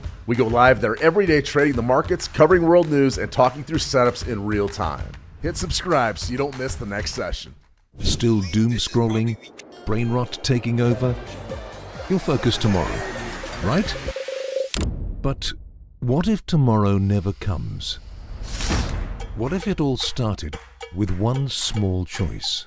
channel. We go live there every day trading the markets, covering world news, and talking through setups in real time. Hit subscribe so you don't miss the next session. Still doom scrolling? Brain rot taking over? You'll focus tomorrow, right? But what if tomorrow never comes? What if it all started with one small choice?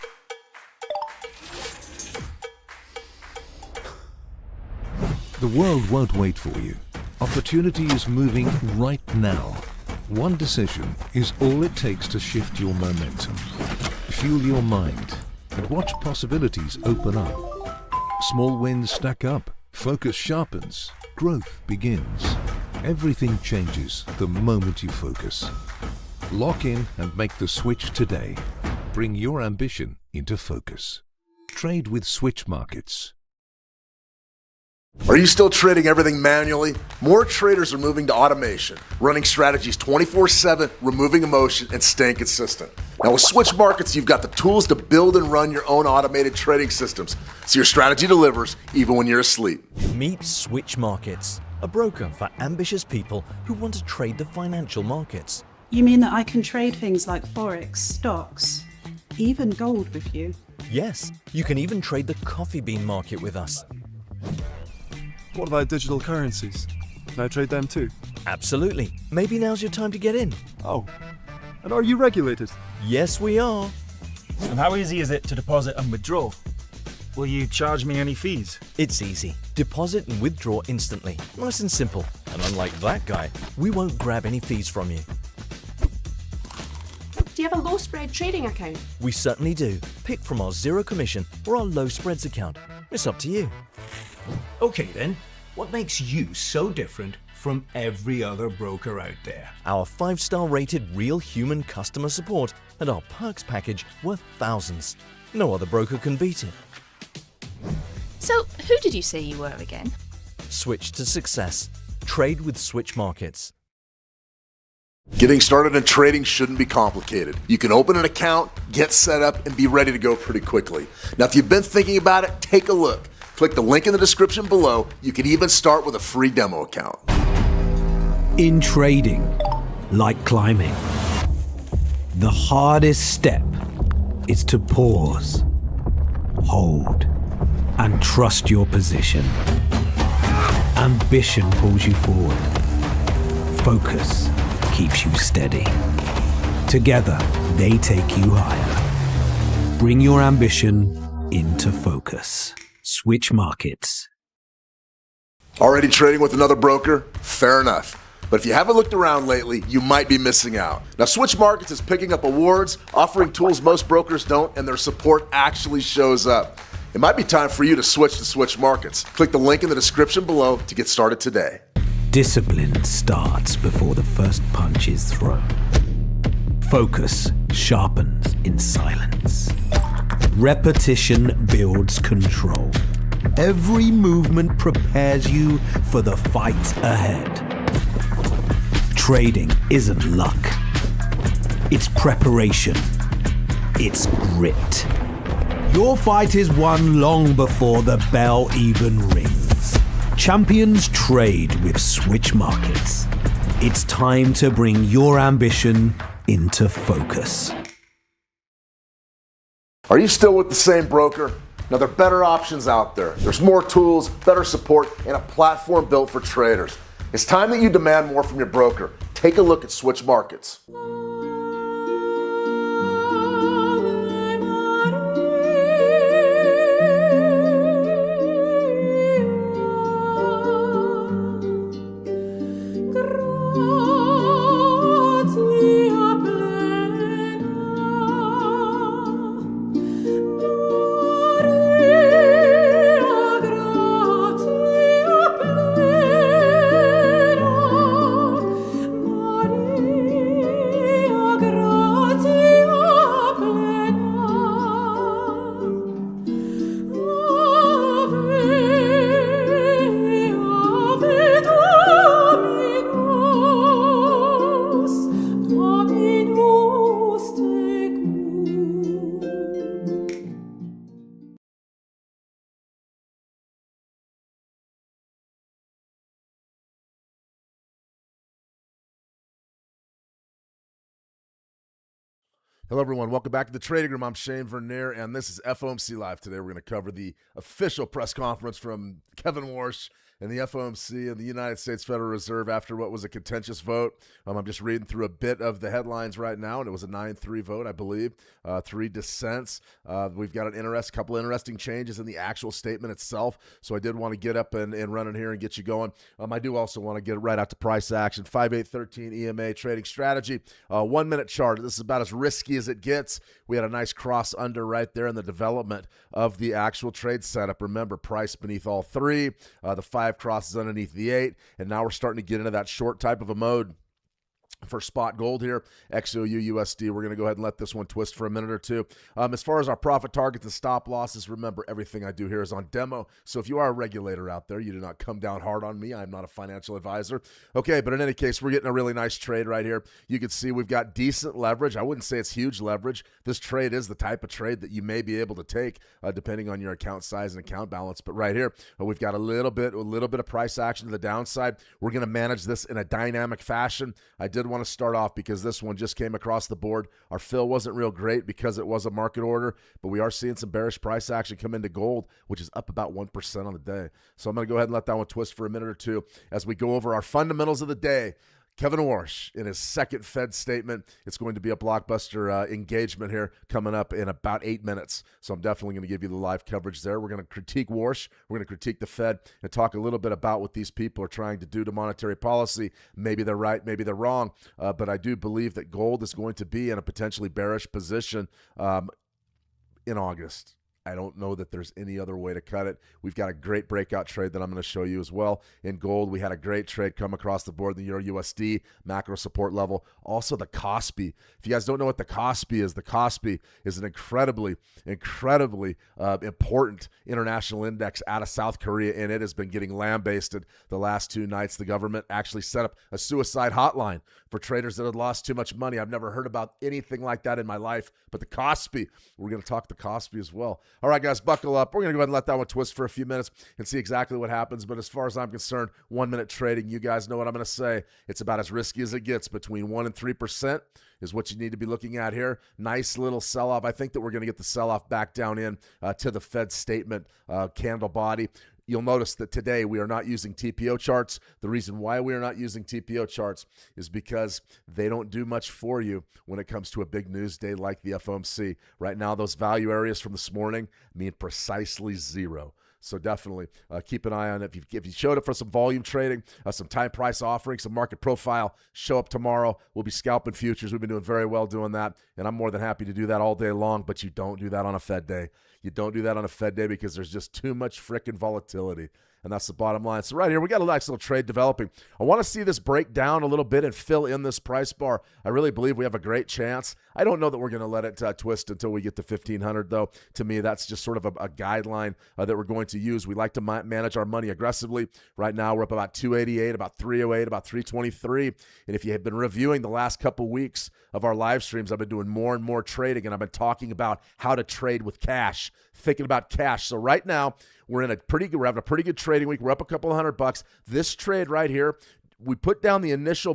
The world won't wait for you. Opportunity is moving right now. One decision is all it takes to shift your momentum. Fuel your mind and watch possibilities open up. Small wins stack up, focus sharpens, growth begins. Everything changes the moment you focus. Lock in and make the switch today. Bring your ambition into focus. Trade with Switch Markets. Are you still trading everything manually? More traders are moving to automation, running strategies 24/7, removing emotion, and staying consistent. Now with Switch Markets, you've got the tools to build and run your own automated trading systems, so your strategy delivers even when you're asleep. Meet Switch Markets, a broker for ambitious people who want to trade the financial markets. You mean that I can trade things like Forex, stocks, even gold with you? Yes, you can even trade the coffee bean market with us. What about digital currencies? Can I trade them too? Absolutely. Maybe now's your time to get in. Oh, and are you regulated? Yes, we are. And how easy is it to deposit and withdraw? Will you charge me any fees? It's easy. Deposit and withdraw instantly. Nice and simple. And unlike that guy, we won't grab any fees from you. Do you have a low spread trading account? We certainly do. Pick from our zero commission or our low spreads account. It's up to you. Okay then, what makes you so different from every other broker out there? Our 5-star rated real human customer support and our perks package worth thousands. No other broker can beat it. So, who did you say you were again? Switch to success. Trade with Switch Markets. Getting started in trading shouldn't be complicated. You can open an account, get set up, and be ready to go pretty quickly. Now, if you've been thinking about it, take a look. Click the link in the description below. You can even start with a free demo account. In trading, like climbing, the hardest step is to pause, hold, and trust your position. Ambition pulls you forward. Focus keeps you steady. Together, they take you higher. Bring your ambition into focus. Switch Markets. Already trading with another broker? Fair enough. But if you haven't looked around lately, you might be missing out. Now, Switch Markets is picking up awards, offering tools most brokers don't, and their support actually shows up. It might be time for you to switch to Switch Markets. Click the link in the description below to get started today. Discipline starts before the first punch is thrown. Focus sharpens in silence. Repetition builds control. Every movement prepares you for the fight ahead. Trading isn't luck. It's preparation. It's grit. Your fight is won long before the bell even rings. Champions trade with Switch Markets. It's time to bring your ambition into focus. Are you still with the same broker? Now, there are better options out there. There's more tools, better support, and a platform built for traders. It's time that you demand more from your broker. Take a look at Switch Markets. Hello, everyone. Welcome back to the Trading Room. I'm Shane Vernier, and this is FOMC Live. Today, we're going to cover the official press conference from Kevin Warsh and the FOMC and the United States Federal Reserve after what was a contentious vote. I'm just reading through a bit of the headlines right now, and it was a 9-3 vote, I believe. 3 dissents. We've got a couple interesting changes in the actual statement itself, so I did want to get up and run in here and get you going. I do also want to get right out to price action. 5813 EMA trading strategy. 1 minute chart. This is about as risky as it gets. We had a nice cross under right there in the development of the actual trade setup. Remember, price beneath all three. The 5 crosses underneath the 8, and now we're starting to get into that short type of a mode. For spot gold here, XOU USD, we're going to go ahead and let this one twist for a minute or two. As far as our profit targets and stop losses, remember, everything I do here is on demo. So if you are a regulator out there, you do not come down hard on me. I'm not a financial advisor. Okay, but in any case, we're getting a really nice trade right here. You can see we've got decent leverage. I wouldn't say it's huge leverage. This trade is the type of trade that you may be able to take depending on your account size and account balance. But right here, we've got a little bit of price action to the downside. We're going to manage this in a dynamic fashion. I did want to start off because this one just came across the board. Our fill wasn't real great because it was a market order, but we are seeing some bearish price action come into gold, which is up about 1% on the day. So I'm going to go ahead and let that one twist for a minute or two as we go over our fundamentals of the day. Kevin Warsh in his second Fed statement. It's going to be a blockbuster engagement here coming up in about 8 minutes. So I'm definitely going to give you the live coverage there. We're going to critique Warsh. We're going to critique the Fed and talk a little bit about what these people are trying to do to monetary policy. Maybe they're right, maybe they're wrong. But I do believe that gold is going to be in a potentially bearish position in August. I don't know that there's any other way to cut it. We've got a great breakout trade that I'm going to show you as well. In gold, we had a great trade come across the board, the Euro USD, macro support level. Also the KOSPI. If you guys don't know what the KOSPI is an incredibly important international index out of South Korea, and it has been getting lambasted the last 2 nights. The government actually set up a suicide hotline for traders that had lost too much money. I've never heard about anything like that in my life, but the KOSPI, we're going to talk the KOSPI as well. All right, guys, buckle up. We're going to go ahead and let that one twist for a few minutes and see exactly what happens. But as far as I'm concerned, 1 minute trading, you guys know what I'm going to say. It's about as risky as it gets. Between 1% and 3% is what you need to be looking at here. Nice little sell-off. I think that we're going to get the sell-off back down in to the Fed statement candle body. You'll notice that today we are not using TPO charts. The reason why we are not using TPO charts is because they don't do much for you when it comes to a big news day like the FOMC. Right now, those value areas from this morning mean precisely 0. So definitely keep an eye on it. If you showed up for some volume trading, some time price offering, some market profile, show up tomorrow. We'll be scalping futures. We've been doing very well doing that, and I'm more than happy to do that all day long, but you don't do that on a Fed day. You don't do that on a Fed day because there's just too much frickin' volatility. And that's the bottom line. So right here, we got a nice little trade developing. I want to see this break down a little bit and fill in this price bar. I really believe we have a great chance. I don't know that we're going to let it twist until we get to 1,500, though. To me, that's just sort of a guideline that we're going to use. We like to manage our money aggressively. Right now, we're up about 288, about 308, about 323. And if you have been reviewing the last couple weeks of our live streams, I've been doing more and more trading, and I've been talking about how to trade with cash, thinking about cash. So right now, we're having a pretty good trading week. We're up a couple of $100. This trade right here, we put down the initial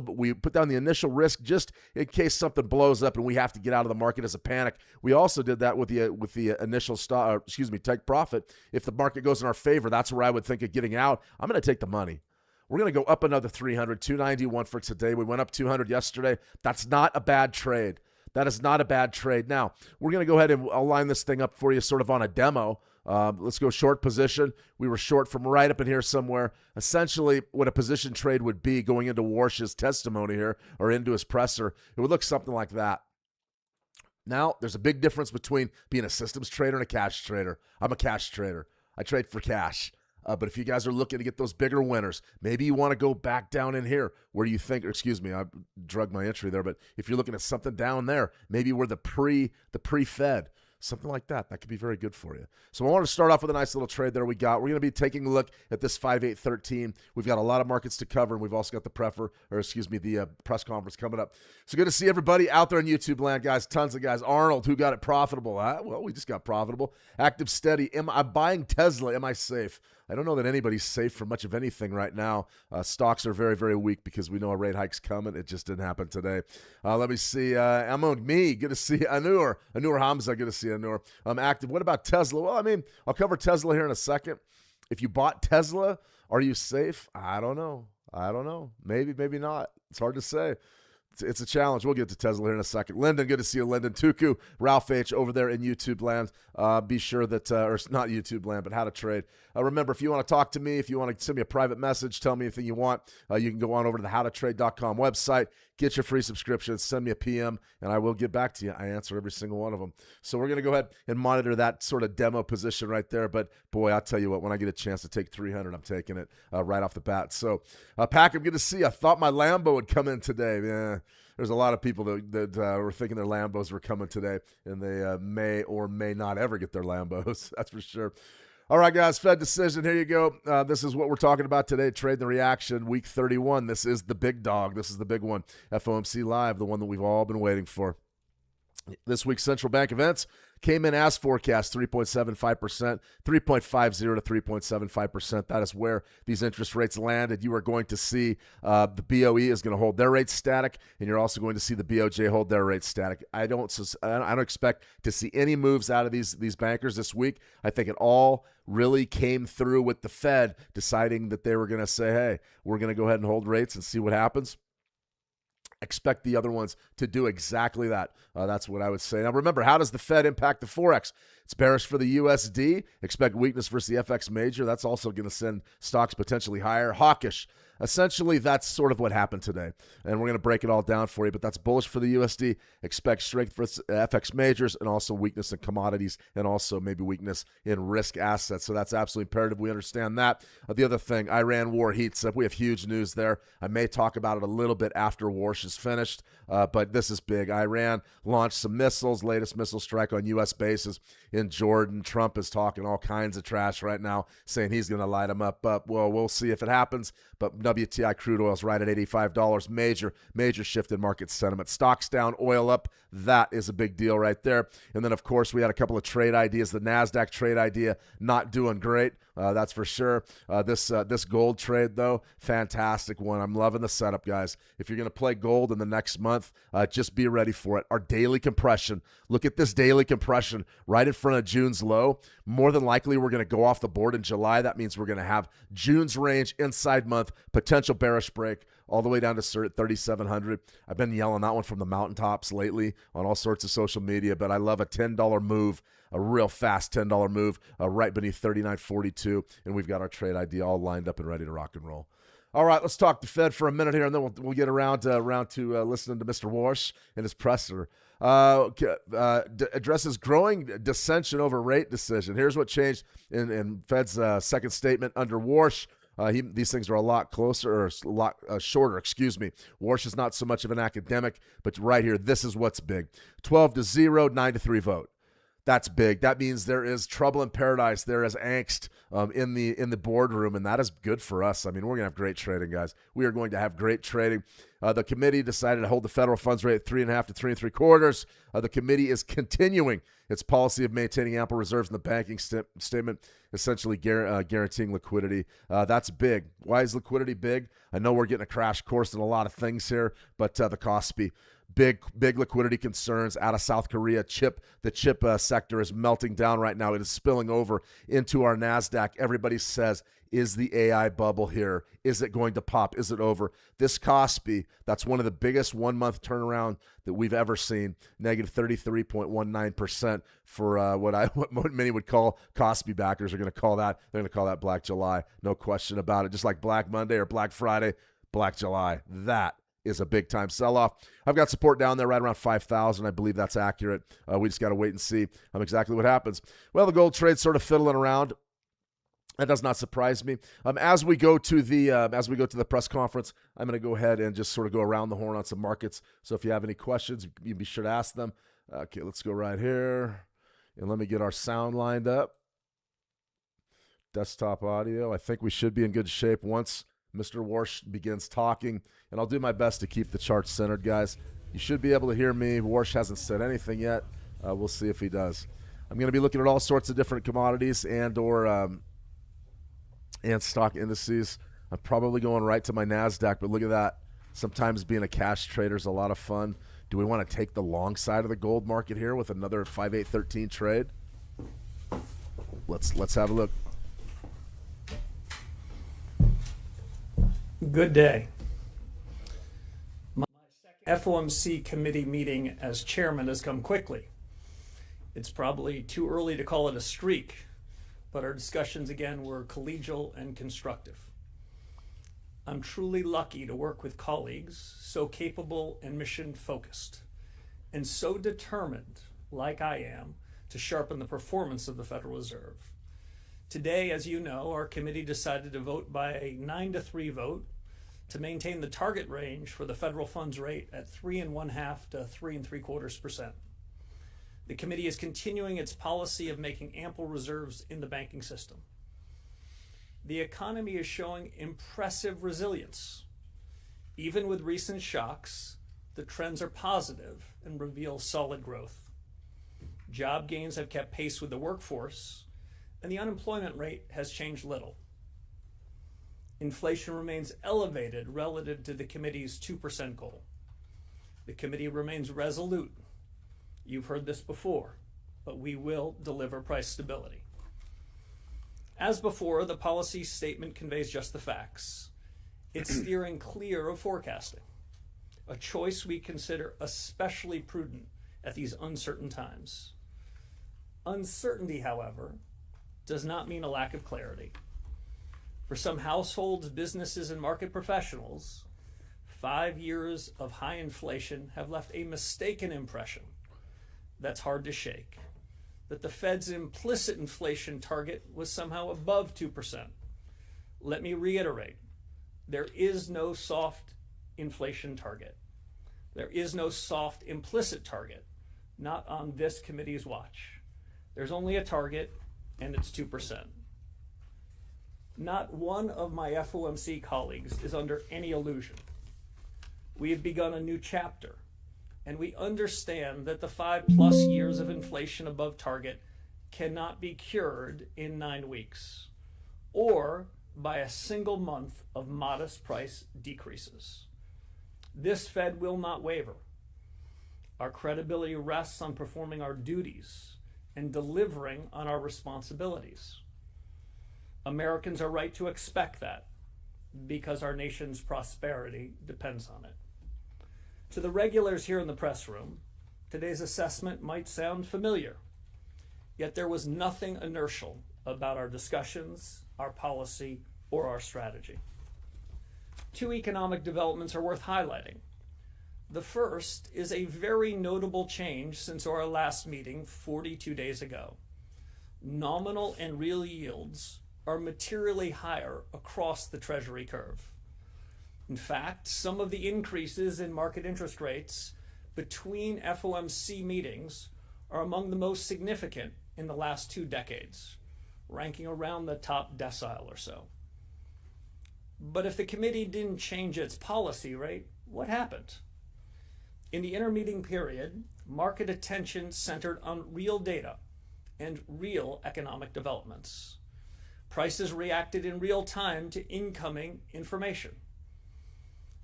risk just in case something blows up and we have to get out of the market as a panic. We also did that with the initial take profit. If the market goes in our favor, that's where I would think of getting out. I'm going to take the money. We're going to go up another 300, 291 for today. We went up 200 yesterday. That's not a bad trade. That is not a bad trade. Now, we're going to go ahead and I'll line this thing up for you sort of on a demo. Let's go short position. We were short from right up in here somewhere. Essentially, what a position trade would be going into Warsh's testimony here or into his presser, it would look something like that. Now, there's a big difference between being a systems trader and a cash trader. I'm a cash trader. I trade for cash. But if you guys are looking to get those bigger winners, maybe you want to go back down in here where you think, I drugged my entry there, but if you're looking at something down there, maybe we're the pre-Fed, something like that. That could be very good for you. So I want to start off with a nice little trade there we got. We're going to be taking a look at this 5813. We've got a lot of markets to cover, and we've also got the press conference coming up. So good to see everybody out there in YouTube land, guys. Tons of guys. Arnold, who got it profitable? Well, we just got profitable. Active Steady. I'm buying Tesla. Am I safe? I don't know that anybody's safe from much of anything right now. Stocks are very, very weak because we know a rate hike's coming. It just didn't happen today. Let me see. Me, good to see Anur Hamza, good to see Anur. Active. What about Tesla? Well, I mean, I'll cover Tesla here in a second. If you bought Tesla, are you safe? I don't know. Maybe, maybe not. It's hard to say. It's a challenge. We'll get to Tesla here in a second. Lyndon, good to see you, Lyndon. Tuku, Ralph H. over there in YouTube land. Be sure that, or not YouTube land, but How to Trade. Remember, if you want to talk to me, if you want to send me a private message, tell me anything you want, you can go on over to the howtotrade.com website, get your free subscription, send me a PM, and I will get back to you. I answer every single one of them. So we're going to go ahead and monitor that sort of demo position right there. But, boy, I'll tell you what, when I get a chance to take 300, I'm taking it right off the bat. So, Pack, I'm good to see you. I thought my Lambo would come in today. Yeah. There's a lot of people that were thinking their Lambos were coming today, and they may or may not ever get their Lambos. That's for sure. All right, guys, Fed decision. Here you go. This is what we're talking about today. Trade the reaction, week 31. This is the big dog. This is the big one. FOMC Live, the one that we've all been waiting for. This week's central bank events came in as forecast, 3.75%, 3.50 to 3.75%. That is where these interest rates landed. You are going to see the BOE is going to hold their rates static, and you're also going to see the BOJ hold their rates static. I don't expect to see any moves out of these bankers this week. I think it all really came through with the Fed deciding that they were going to say, hey, we're going to go ahead and hold rates and see what happens. Expect the other ones to do exactly that. That's what I would say. Now, remember, how does the Fed impact the Forex? It's bearish for the USD. Expect weakness versus the FX major. That's also going to send stocks potentially higher. Hawkish. Essentially, that's sort of what happened today. And we're going to break it all down for you, but that's bullish for the USD. Expect strength for FX majors and also weakness in commodities and also maybe weakness in risk assets. So that's absolutely imperative. We understand that. The other thing, Iran war heats up. We have huge news there. I may talk about it a little bit after Warsh is finished, but this is big. Iran launched some missiles, latest missile strike on U.S. bases in Jordan. Trump is talking all kinds of trash right now, saying he's going to light them up. Well, we'll see if it happens, but WTI crude oil is right at $85. Major shift in market sentiment. Stocks down, oil up. That is a big deal right there. And then, of course, we had a couple of trade ideas. The NASDAQ trade idea not doing great. That's for sure. This gold trade, though, fantastic one. I'm loving the setup, guys. If you're going to play gold in the next month, just be ready for it. Our daily compression. Look at this daily compression right in front of June's low. More than likely, we're going to go off the board in July. That means we're going to have June's range inside month, potential bearish break all the way down to 3,700. I've been yelling that one from the mountaintops lately on all sorts of social media, but I love a $10 move, a real fast $10 move right beneath 39.42, and we've got our trade idea all lined up and ready to rock and roll. All right, let's talk to Fed for a minute here, and then we'll get around to listening to Mr. Warsh and his presser. Addresses growing dissension over rate decision. Here's what changed in Fed's second statement under Warsh. These things are a lot closer, or a lot shorter, excuse me. Warsh is not so much of an academic, but right here, this is what's big. 12-0, 9-3 vote. That's big. That means there is trouble in paradise. There is angst in the boardroom, and that is good for us. I mean, we're going to have great trading, guys. We are going to have great trading. The committee decided to hold the federal funds rate at 3.5 to 3 3/4. The committee is continuing its policy of maintaining ample reserves in the banking statement, essentially guaranteeing liquidity. That's big. Why is liquidity big? I know we're getting a crash course in a lot of things here, but the Kospi. Big liquidity concerns out of South Korea. The chip sector is melting down right now. It is spilling over into our NASDAQ. Everybody says, is the AI bubble here? Is it going to pop? Is it over? This Kospi, that's one of the biggest one-month turnaround that we've ever seen, negative 33.19% for what many would call Kospi backers are going to call that. They're going to call that Black July. No question about it. Just like Black Monday or Black Friday, Black July. That is a big-time sell-off. I've got support down there right around 5,000. I believe that's accurate. We just got to wait and see exactly what happens. Well, the gold trade's sort of fiddling around. That does not surprise me. As we go to the press conference, I'm going to go ahead and just sort of go around the horn on some markets. So if you have any questions, you be sure to ask them. Okay, let's go right here. And let me get our sound lined up. Desktop audio. I think we should be in good shape once Mr. Warsh begins talking, and I'll do my best to keep the charts centered, guys. You should be able to hear me. Warsh hasn't said anything yet. We'll see if he does. I'm going to be looking at all sorts of different commodities and or and stock indices. I'm probably going right to my NASDAQ, but look at that. Sometimes being a cash trader is a lot of fun. Do we want to take the long side of the gold market here with another 5813 trade? Let's have a look. Good day. My second FOMC committee meeting as chairman has come quickly. It's probably too early to call it a streak, but our discussions again were collegial and constructive. I'm truly lucky to work with colleagues so capable and mission focused, and so determined, like I am, to sharpen the performance of the Federal Reserve. Today, as you know, our committee decided to vote by a 9-3 vote to maintain the target range for the federal funds rate at 3.5% to 3.75%. The committee is continuing its policy of making ample reserves in the banking system. The economy is showing impressive resilience. Even with recent shocks, the trends are positive and reveal solid growth. Job gains have kept pace with the workforce, and the unemployment rate has changed little. Inflation remains elevated relative to the committee's 2% goal. The committee remains resolute. You've heard this before, but we will deliver price stability. As before, the policy statement conveys just the facts. It's steering clear of forecasting, a choice we consider especially prudent at these uncertain times. Uncertainty, however, does not mean a lack of clarity. For some households, businesses, and market professionals, 5 years of high inflation have left a mistaken impression that's hard to shake, that the Fed's implicit inflation target was somehow above 2%. Let me reiterate, there is no soft inflation target. There is no soft implicit target, not on this committee's watch. There's only a target, and it's 2%. Not one of my FOMC colleagues is under any illusion. We have begun a new chapter, and we understand that the 5+ years of inflation above target cannot be cured in 9 weeks or by a single month of modest price decreases. This Fed will not waver. Our credibility rests on performing our duties and delivering on our responsibilities. Americans are right to expect that because our nation's prosperity depends on it. To the regulars here in the press room, today's assessment might sound familiar, yet there was nothing inertial about our discussions, our policy, or our strategy. 2 economic developments are worth highlighting. The first is a very notable change since our last meeting 42 days ago. Nominal and real yields are materially higher across the Treasury curve. In fact, some of the increases in market interest rates between FOMC meetings are among the most significant in the last 2 decades, ranking around the top decile or so. But if the committee didn't change its policy rate, what happened? In the intermeeting period, market attention centered on real data and real economic developments. Prices reacted in real time to incoming information,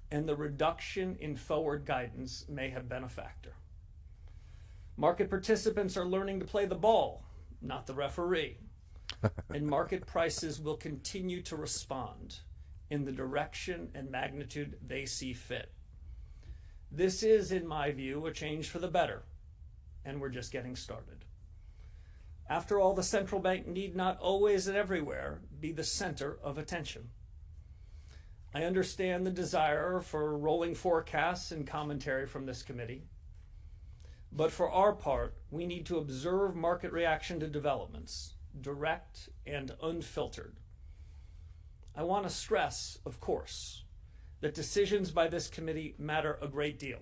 and the reduction in forward guidance may have been a factor. Market participants are learning to play the ball, not the referee, and market prices will continue to respond in the direction and magnitude they see fit. This is, in my view, a change for the better, and we're just getting started. After all, the central bank need not always and everywhere be the center of attention. I understand the desire for rolling forecasts and commentary from this committee, but for our part, we need to observe market reaction to developments, direct and unfiltered. I want to stress, of course, that decisions by this committee matter a great deal,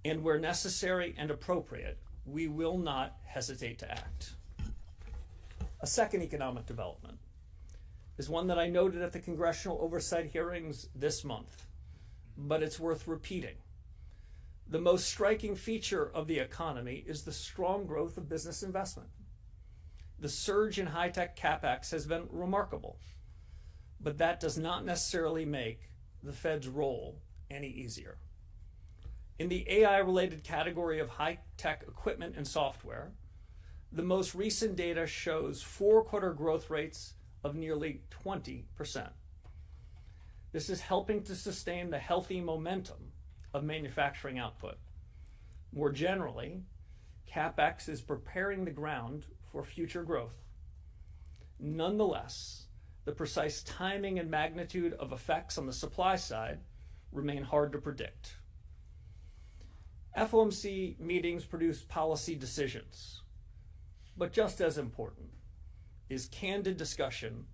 and where necessary and appropriate, we will not hesitate to act. A second economic development is one that I noted at the congressional oversight hearings this month, but it's worth repeating. The most striking feature of the economy is the strong growth of business investment. The surge in high-tech capex has been remarkable, but that does not necessarily make the Fed's role any easier. In the AI-related category of high-tech equipment and software, the most recent data shows four-quarter growth rates of nearly 20%. This is helping to sustain the healthy momentum of manufacturing output. More generally, CapEx is preparing the ground for future growth. Nonetheless, the precise timing and magnitude of effects on the supply side remain hard to predict. FOMC meetings produce policy decisions, but just as important is candid discussion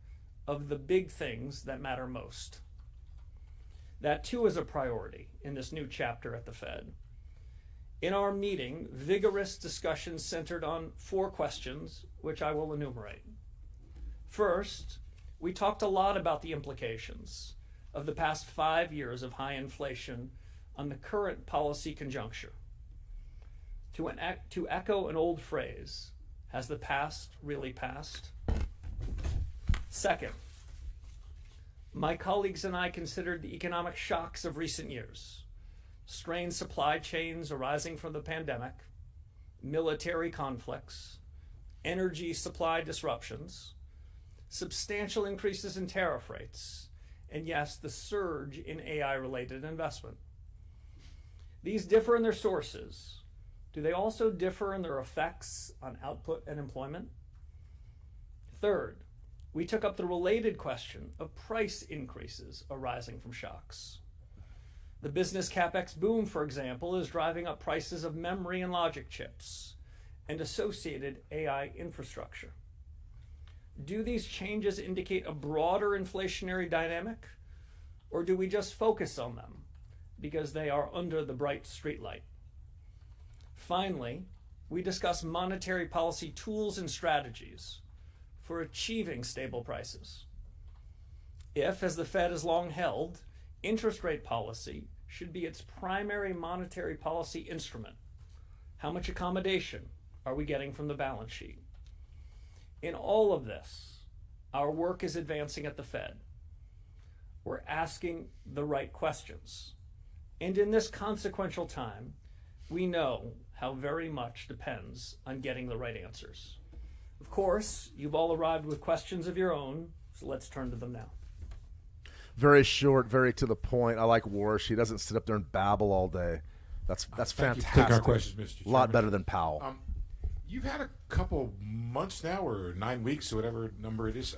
of the big things that matter most. That too is a priority in this new chapter at the Fed. In our meeting, vigorous discussion centered on four questions, which I will enumerate. First, we talked a lot about the implications of the past 5 years of high inflation on the current policy conjuncture. To echo an old phrase, has the past really passed? Second, my colleagues and I considered the economic shocks of recent years, strained supply chains arising from the pandemic, military conflicts, energy supply disruptions, substantial increases in tariff rates, and yes, the surge in AI-related investment. These differ in their sources. Do they also differ in their effects on output and employment? Third, we took up the related question of price increases arising from shocks. The business capex boom, for example, is driving up prices of memory and logic chips and associated AI infrastructure. Do these changes indicate a broader inflationary dynamic, or do we just focus on them because they are under the bright streetlight? Finally, we discuss monetary policy tools and strategies for achieving stable prices. If, as the Fed has long held, interest rate policy should be its primary monetary policy instrument, how much accommodation are we getting from the balance sheet? In all of this, our work is advancing at the Fed. We're asking the right questions. And in this consequential time, we know how very much depends on getting the right answers. Of course, you've all arrived with questions of your own, so let's turn to them now. Very short, very to the point. I like Warsh. He doesn't sit up there and babble all day. That's fantastic. Take our questions, Mr. A Chairman. lot better than Powell. You've had a couple months now, or 9 weeks, or whatever number it is,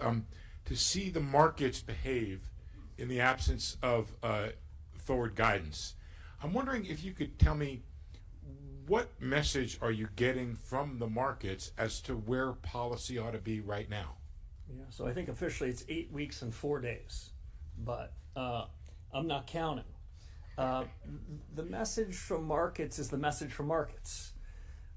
to see the markets behave in the absence of forward guidance. I'm wondering if you could tell me, what message are you getting from the markets as to where policy ought to be right now? Yeah, so I think officially it's 8 weeks and 4 days, but I'm not counting. The message from markets is the message from markets.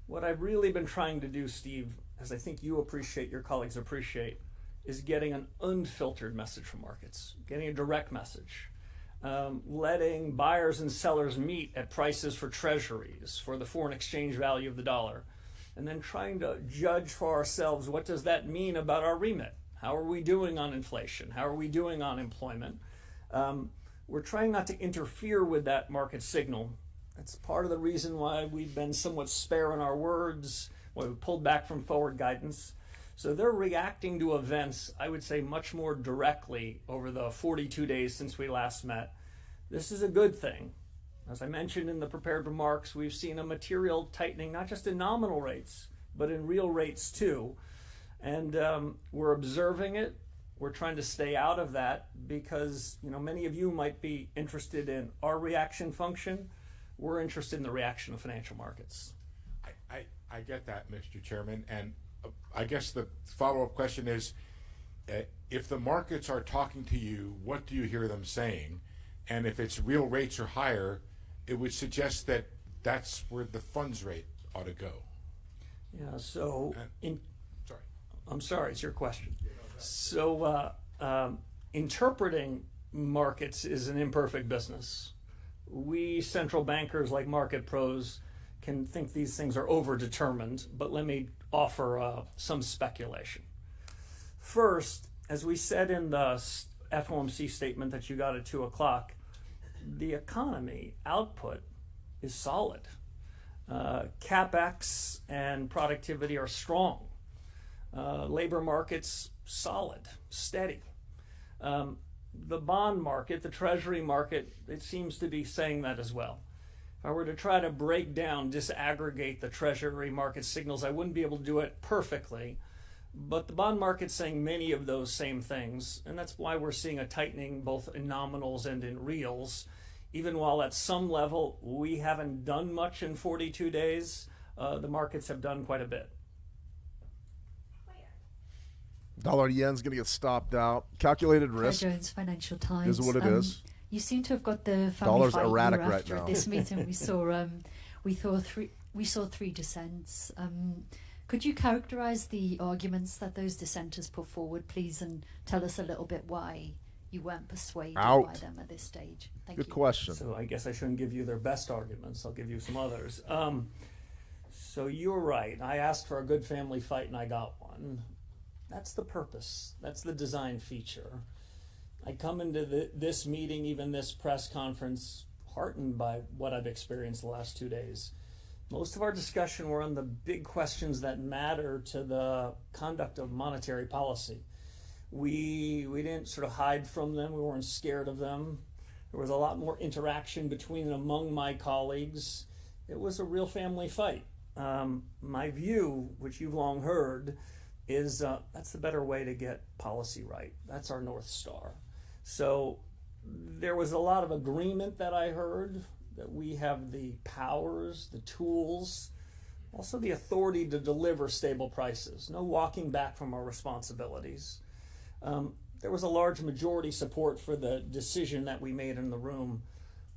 What I've really been trying to do, Steve, as I think you appreciate, your colleagues appreciate, is getting an unfiltered message from markets, getting a direct message. Letting buyers and sellers meet at prices for treasuries, for the foreign exchange value of the dollar, and then trying to judge for ourselves, what does that mean about our remit? How are we doing on inflation? How are we doing on employment? We're trying not to interfere with that market signal. That's part of the reason why we've been somewhat spare in our words, why we pulled back from forward guidance. So they're reacting to events, I would say, much more directly over the 42 days since we last met. This is a good thing. As I mentioned in the prepared remarks, we've seen a material tightening, not just in nominal rates, but in real rates too. And we're observing it. We're trying to stay out of that because, many of you might be interested in our reaction function. We're interested in the reaction of financial markets. I get that, Mr. Chairman, and I guess the follow-up question is, if the markets are talking to you, what do you hear them saying? And if it's real rates are higher, it would suggest that that's where the funds rate ought to go. Yeah, so Sorry. I'm sorry, it's your question. So interpreting markets is an imperfect business. We central bankers, like market pros, can think these things are overdetermined, but let me offer some speculation. First, as we said in the FOMC statement that you got at 2 o'clock, the economy output is solid. CapEx and productivity are strong. Labor market's solid, steady. The bond market, the treasury market, it seems to be saying that as well. If I were to try to break down, disaggregate the treasury market signals, I wouldn't be able to do it perfectly. But the bond market's saying many of those same things, and that's why we're seeing a tightening both in nominals and in reals. Even while at some level we haven't done much in 42 days, the markets have done quite a bit. Dollar yen's going to get stopped out. Calculated risk. Claire Jones, Financial Times. Is what it is. You seem to have got the family Dollar's fight erratic right right now. now. At this meeting, we saw three dissents. Could you characterise the arguments that those dissenters put forward, please, and tell us a little bit why you weren't persuaded by them at this stage? Thank you. Good question. So I guess I shouldn't give you their best arguments. I'll give you some others. So you're right. I asked for a good family fight and I got one. That's the purpose. That's the design feature. I come into this meeting, even this press conference, heartened by what I've experienced the last 2 days. Most of our discussion were on the big questions that matter to the conduct of monetary policy. We didn't sort of hide from them. We weren't scared of them. There was a lot more interaction between and among my colleagues. It was a real family fight. My view, which you've long heard, is that's the better way to get policy right. That's our North Star. So there was a lot of agreement that I heard that we have the powers, the tools, also the authority to deliver stable prices. No walking back from our responsibilities. There was a large majority support for the decision that we made in the room.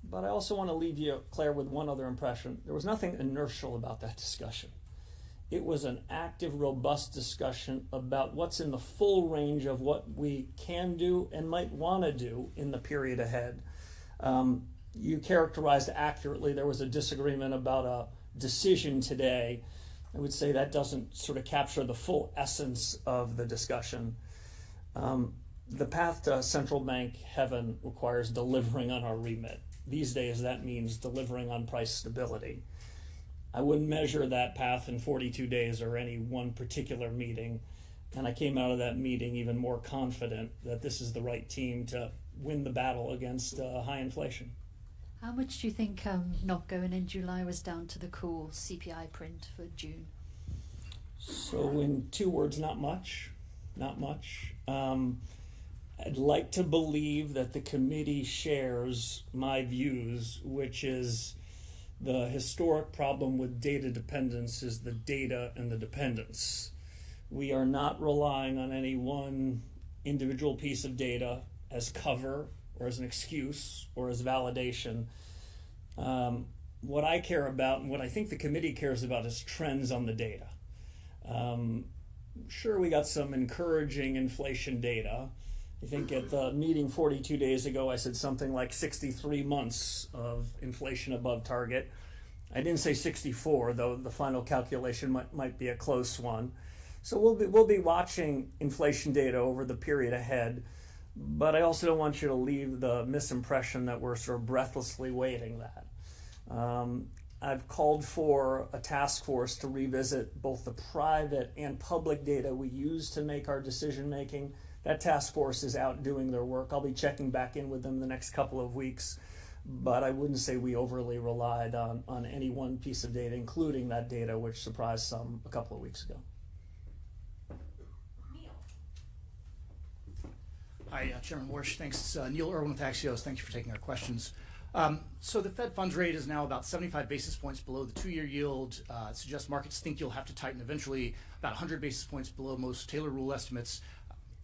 But I also want to leave you, Claire, with one other impression. There was nothing inertial about that discussion. It was an active, robust discussion about what's in the full range of what we can do and might want to do in the period ahead. You characterized accurately there was a disagreement about a decision today. I would say that doesn't sort of capture the full essence of the discussion. The path to central bank heaven requires delivering on our remit. These days that means delivering on price stability. I wouldn't measure that path in 42 days or any one particular meeting. And I came out of that meeting even more confident that this is the right team to win the battle against high inflation. How much do you think not going in July was down to the cool CPI print for June? So in 2 words, not much. Not much. I'd like to believe that the committee shares my views, which is the historic problem with data dependence is the data and the dependence. We are not relying on any one individual piece of data as cover or as an excuse or as validation. What I care about and what I think the committee cares about is trends on the data. Sure, we got some encouraging inflation data. I think at the meeting 42 days ago, I said something like 63 months of inflation above target. I didn't say 64, though the final calculation might be a close one. So we'll be watching inflation data over the period ahead, but I also don't want you to leave the misimpression that we're sort of breathlessly waiting that. I've called for a task force to revisit both the private and public data we use to make our decision making. That task force is out doing their work. I'll be checking back in with them the next couple of weeks, but I wouldn't say we overly relied on any one piece of data, including that data, which surprised some a couple of weeks ago. Hi, Chairman Warsh. Thanks. Neil Irwin with Axios. Thank you for taking our questions. So the Fed funds rate is now about 75 basis points below the 2-year yield. It suggests markets think you'll have to tighten eventually, about 100 basis points below most Taylor rule estimates.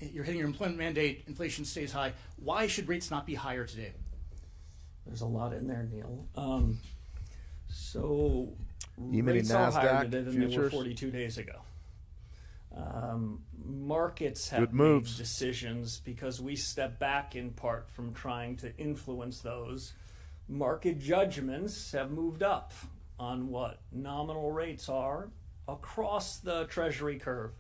You're hitting your employment mandate, inflation stays high. Why should rates not be higher today? There's a lot in there, Neil. So E-mini rates are higher NASDAQ today than they were futures. 42 days ago. Markets have Good made moves. decisions because we step back in part from trying to influence those. Market judgments have moved up on what nominal rates are across the Treasury curve.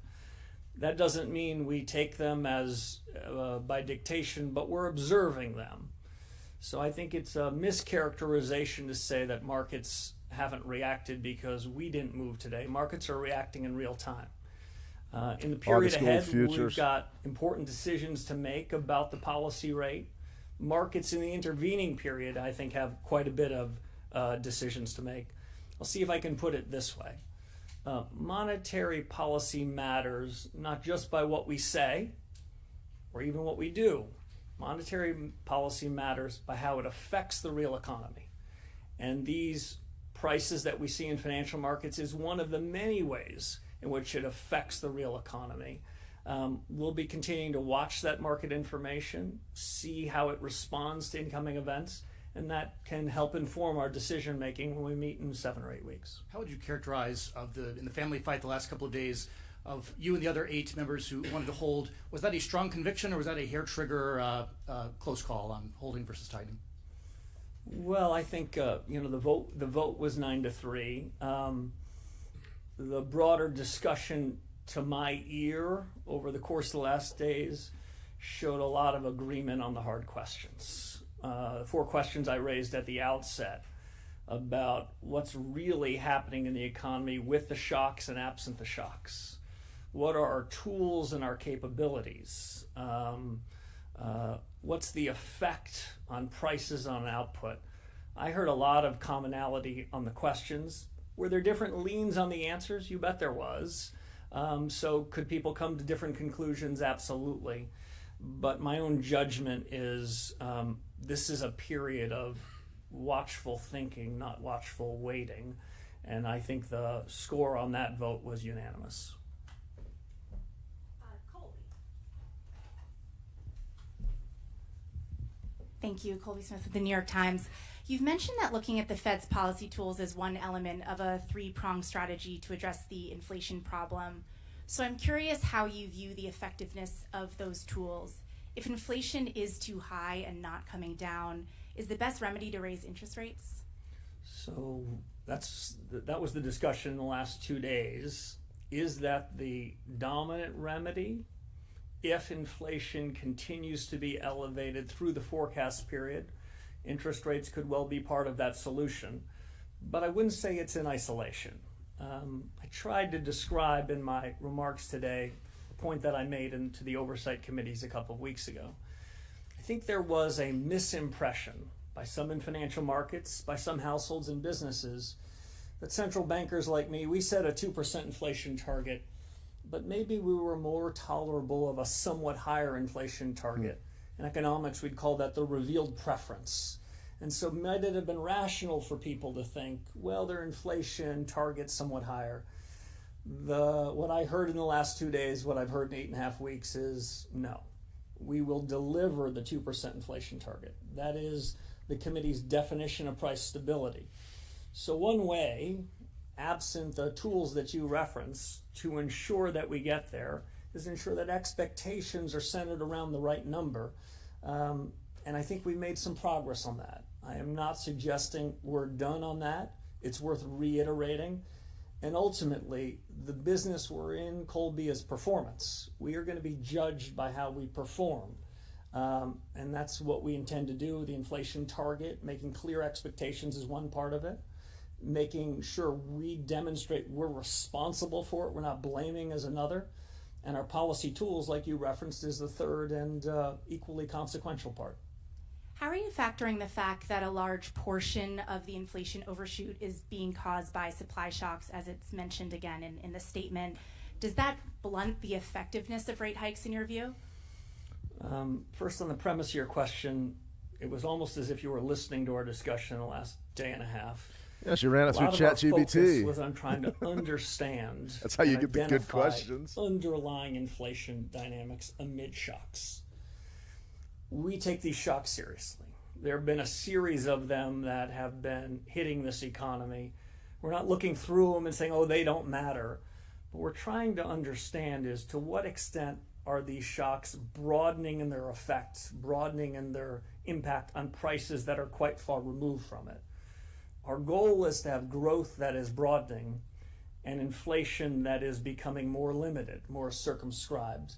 That doesn't mean we take them as by dictation, but we're observing them. So I think it's a mischaracterization to say that markets haven't reacted because we didn't move today. Markets are reacting in real time. In the period August gold ahead, futures. we've got important decisions to make about the policy rate. Markets in the intervening period, I think, have quite a bit of decisions to make. I'll see if I can put it this way. Monetary policy matters not just by what we say or even what we do. Monetary policy matters by how it affects the real economy. And these prices that we see in financial markets is one of the many ways in which it affects the real economy. We'll be continuing to watch that market information, see how it responds to incoming events, and that can help inform our decision making when we meet in 7 or 8 weeks. How would you characterize in the family fight the last couple of days of you and the other 8 members who wanted to hold? Was that a strong conviction, or was that a hair trigger close call on holding versus tightening? Well, I think the vote was 9-3. The broader discussion to my ear over the course of the last days showed a lot of agreement on the hard questions. 4 questions I raised at the outset about what's really happening in the economy with the shocks and absent the shocks. What are our tools and our capabilities? What's the effect on prices on output? I heard a lot of commonality on the questions. Were there different leans on the answers? You bet there was. So could people come to different conclusions? Absolutely. But my own judgment is this is a period of watchful thinking, not watchful waiting. And I think the score on that vote was unanimous. Thank you, Colby Smith with the New York Times. You've mentioned that looking at the Fed's policy tools is one element of a 3-pronged strategy to address the inflation problem. So I'm curious how you view the effectiveness of those tools. If inflation is too high and not coming down, is the best remedy to raise interest rates? So that was the discussion in the last 2 days. Is that the dominant remedy? If inflation continues to be elevated through the forecast period, interest rates could well be part of that solution. But I wouldn't say it's in isolation. I tried to describe in my remarks today a point that I made into the oversight committees a couple of weeks ago. I think there was a misimpression by some in financial markets, by some households and businesses, that central bankers like me, we set a 2% inflation target, but maybe we were more tolerable of a somewhat higher inflation target. In economics, we'd call that the revealed preference. And so might it have been rational for people to think, well, their inflation target's somewhat higher. What I heard in the last 2 days, what I've heard in 8.5 weeks is no. We will deliver the 2% inflation target. That is the committee's definition of price stability. So one way, absent the tools that you reference, to ensure that we get there is ensure that expectations are centered around the right number. And I think we made some progress on that. I am not suggesting we're done on that. It's worth reiterating. And ultimately, the business we're in, Colby, is performance. We are going to be judged by how we perform. And that's what we intend to do. The inflation target, making clear expectations is one part of it. Making sure we demonstrate we're responsible for it, we're not blaming as another. And our policy tools, like you referenced, is the third and equally consequential part. How are you factoring the fact that a large portion of the inflation overshoot is being caused by supply shocks, as it's mentioned again in the statement? Does that blunt the effectiveness of rate hikes in your view? First, on the premise of your question, it was almost as if you were listening to our discussion in the last day and a half. Yes, you ran it through ChatGPT. Was on trying to understand. That's how you get the good questions. Underlying inflation dynamics amid shocks. We take these shocks seriously. There have been a series of them that have been hitting this economy. We're not looking through them and saying, oh, they don't matter. What we're trying to understand is to what extent are these shocks broadening in their effects, broadening in their impact on prices that are quite far removed from it. Our goal is to have growth that is broadening, and inflation that is becoming more limited, more circumscribed.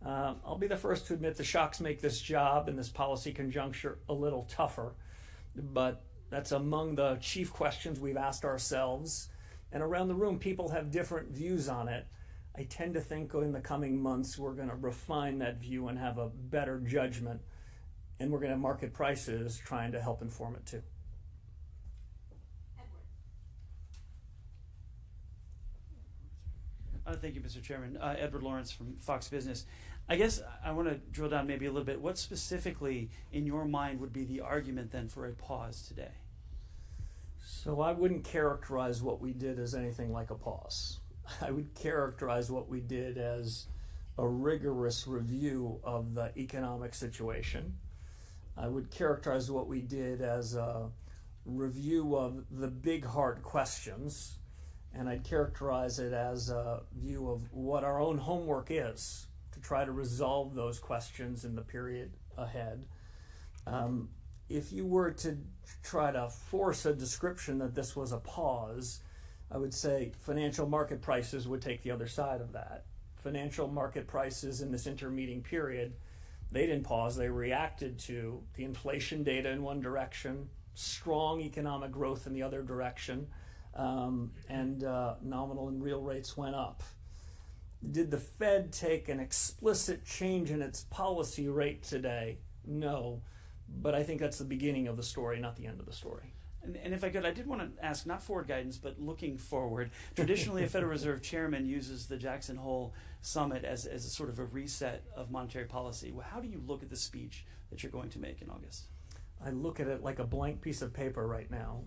I'll be the first to admit the shocks make this job and this policy conjuncture a little tougher, but that's among the chief questions we've asked ourselves. And around the room, people have different views on it. I tend to think in the coming months we're going to refine that view and have a better judgment, and we're going to have market prices trying to help inform it too. Thank you, Mr. Chairman. Edward Lawrence from Fox Business. I guess I want to drill down maybe a little bit. What specifically, in your mind, would be the argument then for a pause today? So I wouldn't characterize what we did as anything like a pause. I would characterize what we did as a rigorous review of the economic situation. I would characterize what we did as a review of the big hard questions, and I'd characterize it as a view of what our own homework is to try to resolve those questions in the period ahead. If you were to try to force a description that this was a pause, I would say financial market prices would take the other side of that. Financial market prices in this intermeeting period, they didn't pause, they reacted to the inflation data in one direction, strong economic growth in the other direction, and nominal and real rates went up. Did the Fed take an explicit change in its policy rate today? No, but I think that's the beginning of the story, not the end of the story. And if I could, I did want to ask, not forward guidance, but looking forward. Traditionally, a Federal Reserve chairman uses the Jackson Hole Summit as a sort of a reset of monetary policy. Well, how do you look at the speech that you're going to make in August? I look at it like a blank piece of paper right now.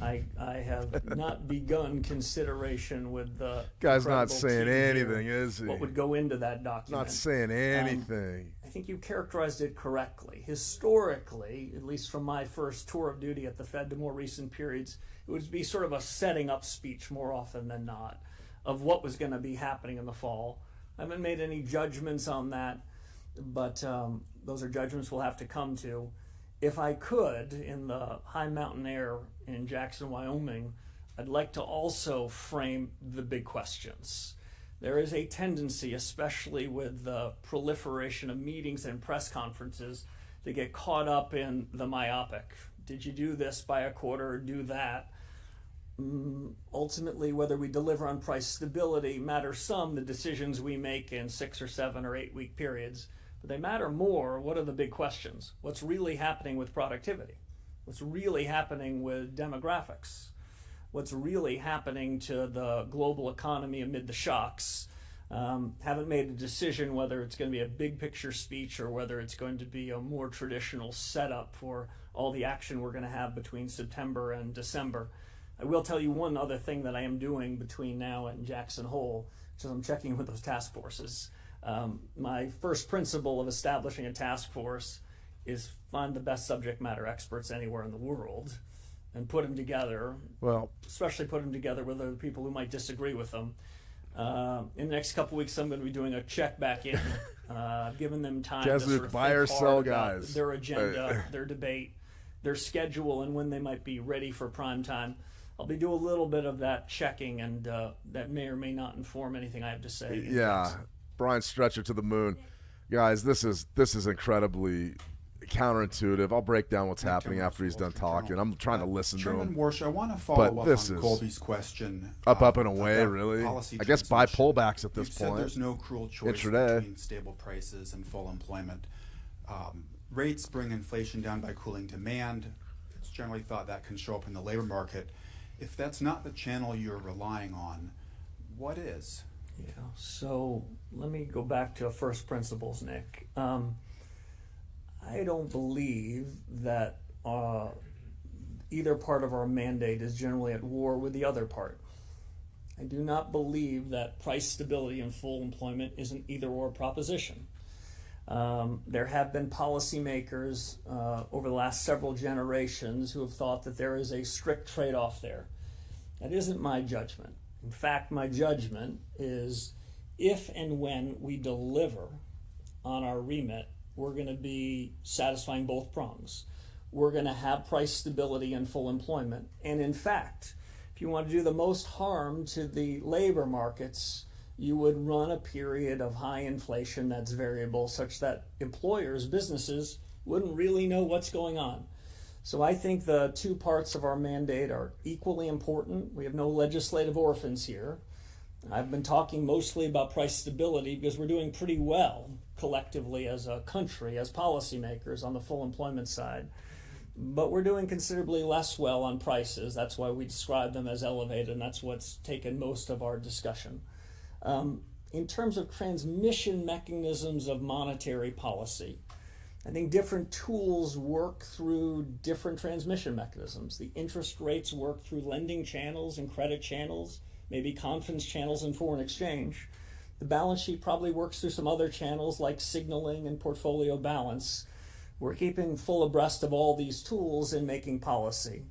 I have not begun consideration with the guy's not saying team anything, here, is he? what would go into that document. Not saying anything. I think you characterized it correctly. Historically, at least from my first tour of duty at the Fed to more recent periods, it would be sort of a setting up speech more often than not of what was going to be happening in the fall. I haven't made any judgments on that, but those are judgments we'll have to come to. If I could, in the high mountain air in Jackson, Wyoming, I'd like to also frame the big questions. There is a tendency, especially with the proliferation of meetings and press conferences, to get caught up in the myopic. Did you do this by a quarter or do that? Ultimately, whether we deliver on price stability matters some, the decisions we make in 6 or 7 or 8 week periods. But they matter more. What are the big questions? What's really happening with productivity? What's really happening with demographics? What's really happening to the global economy amid the shocks? Haven't made a decision whether it's going to be a big picture speech or whether it's going to be a more traditional setup for all the action we're going to have between September and December. I will tell you one other thing that I am doing between now and Jackson Hole, which is I'm checking with those task forces. My first principle of establishing a task force is find the best subject matter experts anywhere in the world and put them together. Well, especially put them together with other people who might disagree with them. In the next couple weeks, I'm going to be doing a check back in. I've given them time to sort of buy or think sell hard about guys. Their agenda, their debate, their schedule, and when they might be ready for prime time. I'll be doing a little bit of that checking, and that may or may not inform anything I have to say. Yeah, Brian Stretcher to the moon. Guys, this is incredibly counterintuitive. I'll break down what's happening after he's done talking. I'm trying to listen to Chairman him. Warsh, I want to follow up on Colby's question. Up and away, really. I guess buy pullbacks at this You've point. said there's no cruel choice Intraday. between stable prices and full employment. Rates bring inflation down by cooling demand. It's generally thought that can show up in the labor market. If that's not the channel you're relying on, what is? Yeah, so let me go back to first principles, Nick. I don't believe that either part of our mandate is generally at war with the other part. I do not believe that price stability and full employment is an either-or proposition. There have been policymakers over the last several generations who have thought that there is a strict trade-off there. That isn't my judgment. In fact, my judgment is if and when we deliver on our remit, we're going to be satisfying both prongs. We're going to have price stability and full employment. And in fact, If you want to do the most harm to the labor markets, you would run a period of high inflation that's variable, such that employers, businesses, wouldn't really know what's going on. So I think the two parts of our mandate are equally important. We have no legislative orphans here. I've been talking mostly about price stability because we're doing pretty well collectively as a country, as policymakers on the full employment side. But we're doing considerably less well on prices. That's why we describe them as elevated, and that's what's taken most of our discussion. In terms of transmission mechanisms of monetary policy, I think different tools work through different transmission mechanisms. The interest rates work through lending channels and credit channels, maybe confidence channels and foreign exchange. The balance sheet probably works through some other channels like signaling and portfolio balance. We're keeping full abreast of all these tools in making policy.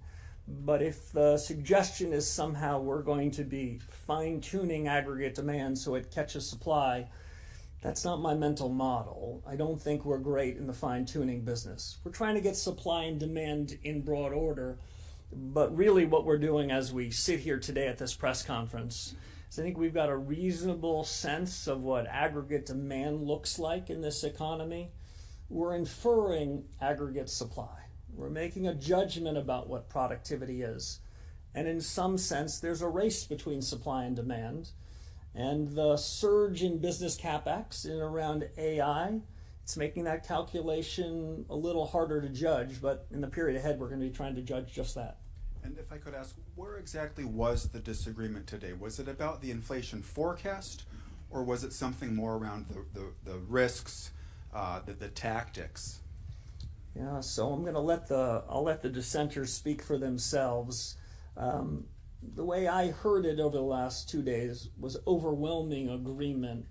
But if the suggestion is somehow we're going to be fine-tuning aggregate demand so it catches supply, that's not my mental model. I don't think we're great in the fine-tuning business. We're trying to get supply and demand in broad order, but really what we're doing as we sit here today at this press conference is I think we've got a reasonable sense of what aggregate demand looks like in this economy. We're inferring aggregate supply. We're making a judgment about what productivity is. And in some sense, there's a race between supply and demand. And the surge in business capex in around AI, it's making that calculation a little harder to judge, but in the period ahead, we're going to be trying to judge just that. And if I could ask, where exactly was the disagreement today? Was it about the inflation forecast, or was it something more around the risks, the tactics? Yeah, so I'm going to I'll let the dissenters speak for themselves. The way I heard it over the last 2 days was overwhelming agreement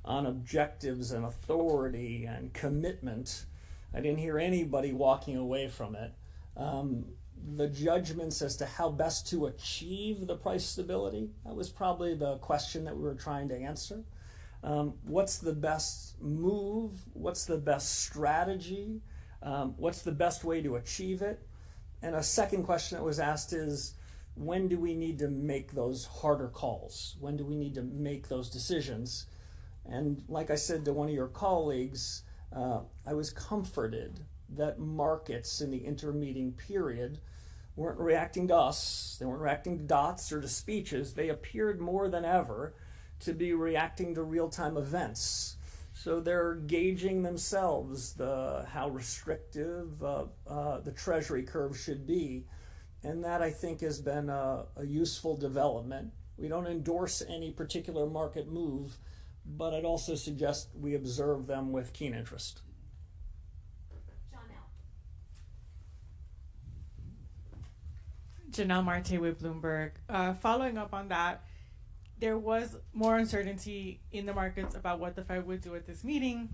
on objectives and authority and commitment. I didn't hear anybody walking away from it. The judgments as to how best to achieve the price stability, that was probably the question that we were trying to answer. What's the best move? What's the best strategy? What's the best way to achieve it? And a second question that was asked is, when do we need to make those harder calls? When do we need to make those decisions? And like I said to one of your colleagues, I was comforted that markets in the intermeeting period weren't reacting to us, they weren't reacting to dots or to speeches. They appeared more than ever to be reacting to real-time events. So they're gauging themselves how restrictive the Treasury curve should be. And that, I think, has been a useful development. We don't endorse any particular market move, but I'd also suggest we observe them with keen interest. Janelle Marte with Bloomberg. Following up on that, there was more uncertainty in the markets about what the Fed would do at this meeting.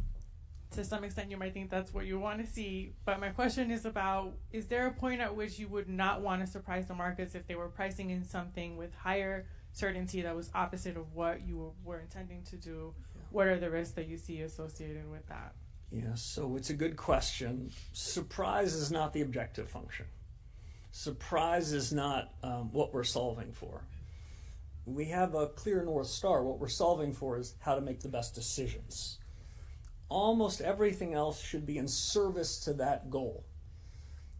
To some extent, you might think that's what you want to see. But my question is about, is there a point at which you would not want to surprise the markets if they were pricing in something with higher certainty that was opposite of what you were intending to do? What are the risks that you see associated with that? Yeah, so it's a good question. Surprise is not the objective function. Surprise is not what we're solving for. We have a clear North Star. What we're solving for is how to make the best decisions. Almost everything else should be in service to that goal.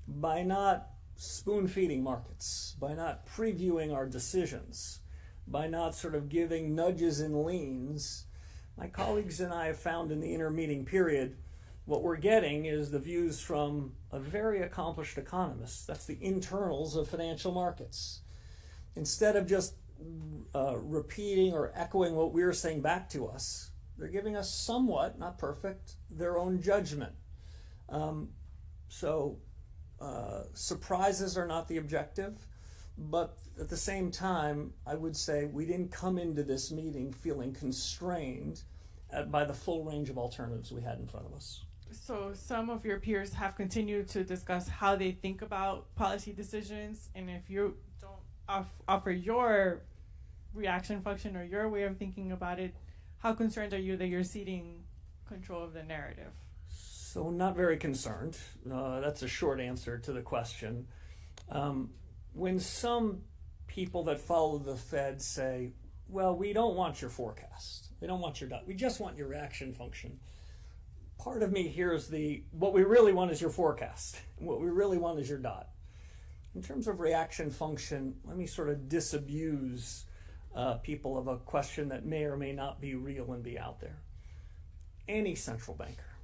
By not spoon-feeding markets, by not previewing our decisions, by not sort of giving nudges and leans, my colleagues and I have found in the intermeeting period, what we're getting is the views from a very accomplished economist. That's the internals of financial markets. Instead of just repeating or echoing what we're saying back to us, they're giving us somewhat, not perfect, their own judgment. So surprises are not the objective, but at the same time, I would say we didn't come into this meeting feeling constrained by the full range of alternatives we had in front of us. So some of your peers have continued to discuss how they think about policy decisions, and if you don't offer your reaction function or your way of thinking about it, how concerned are you that you're ceding control of the narrative? So not very concerned. That's a short answer to the question. When some people that follow the Fed say, well, we don't want your forecast. We don't want your dot. We just want your reaction function. Part of me hears what we really want is your forecast. What we really want is your dot. In terms of reaction function, let me sort of disabuse people of a question that may or may not be real and be out there. Any central banker,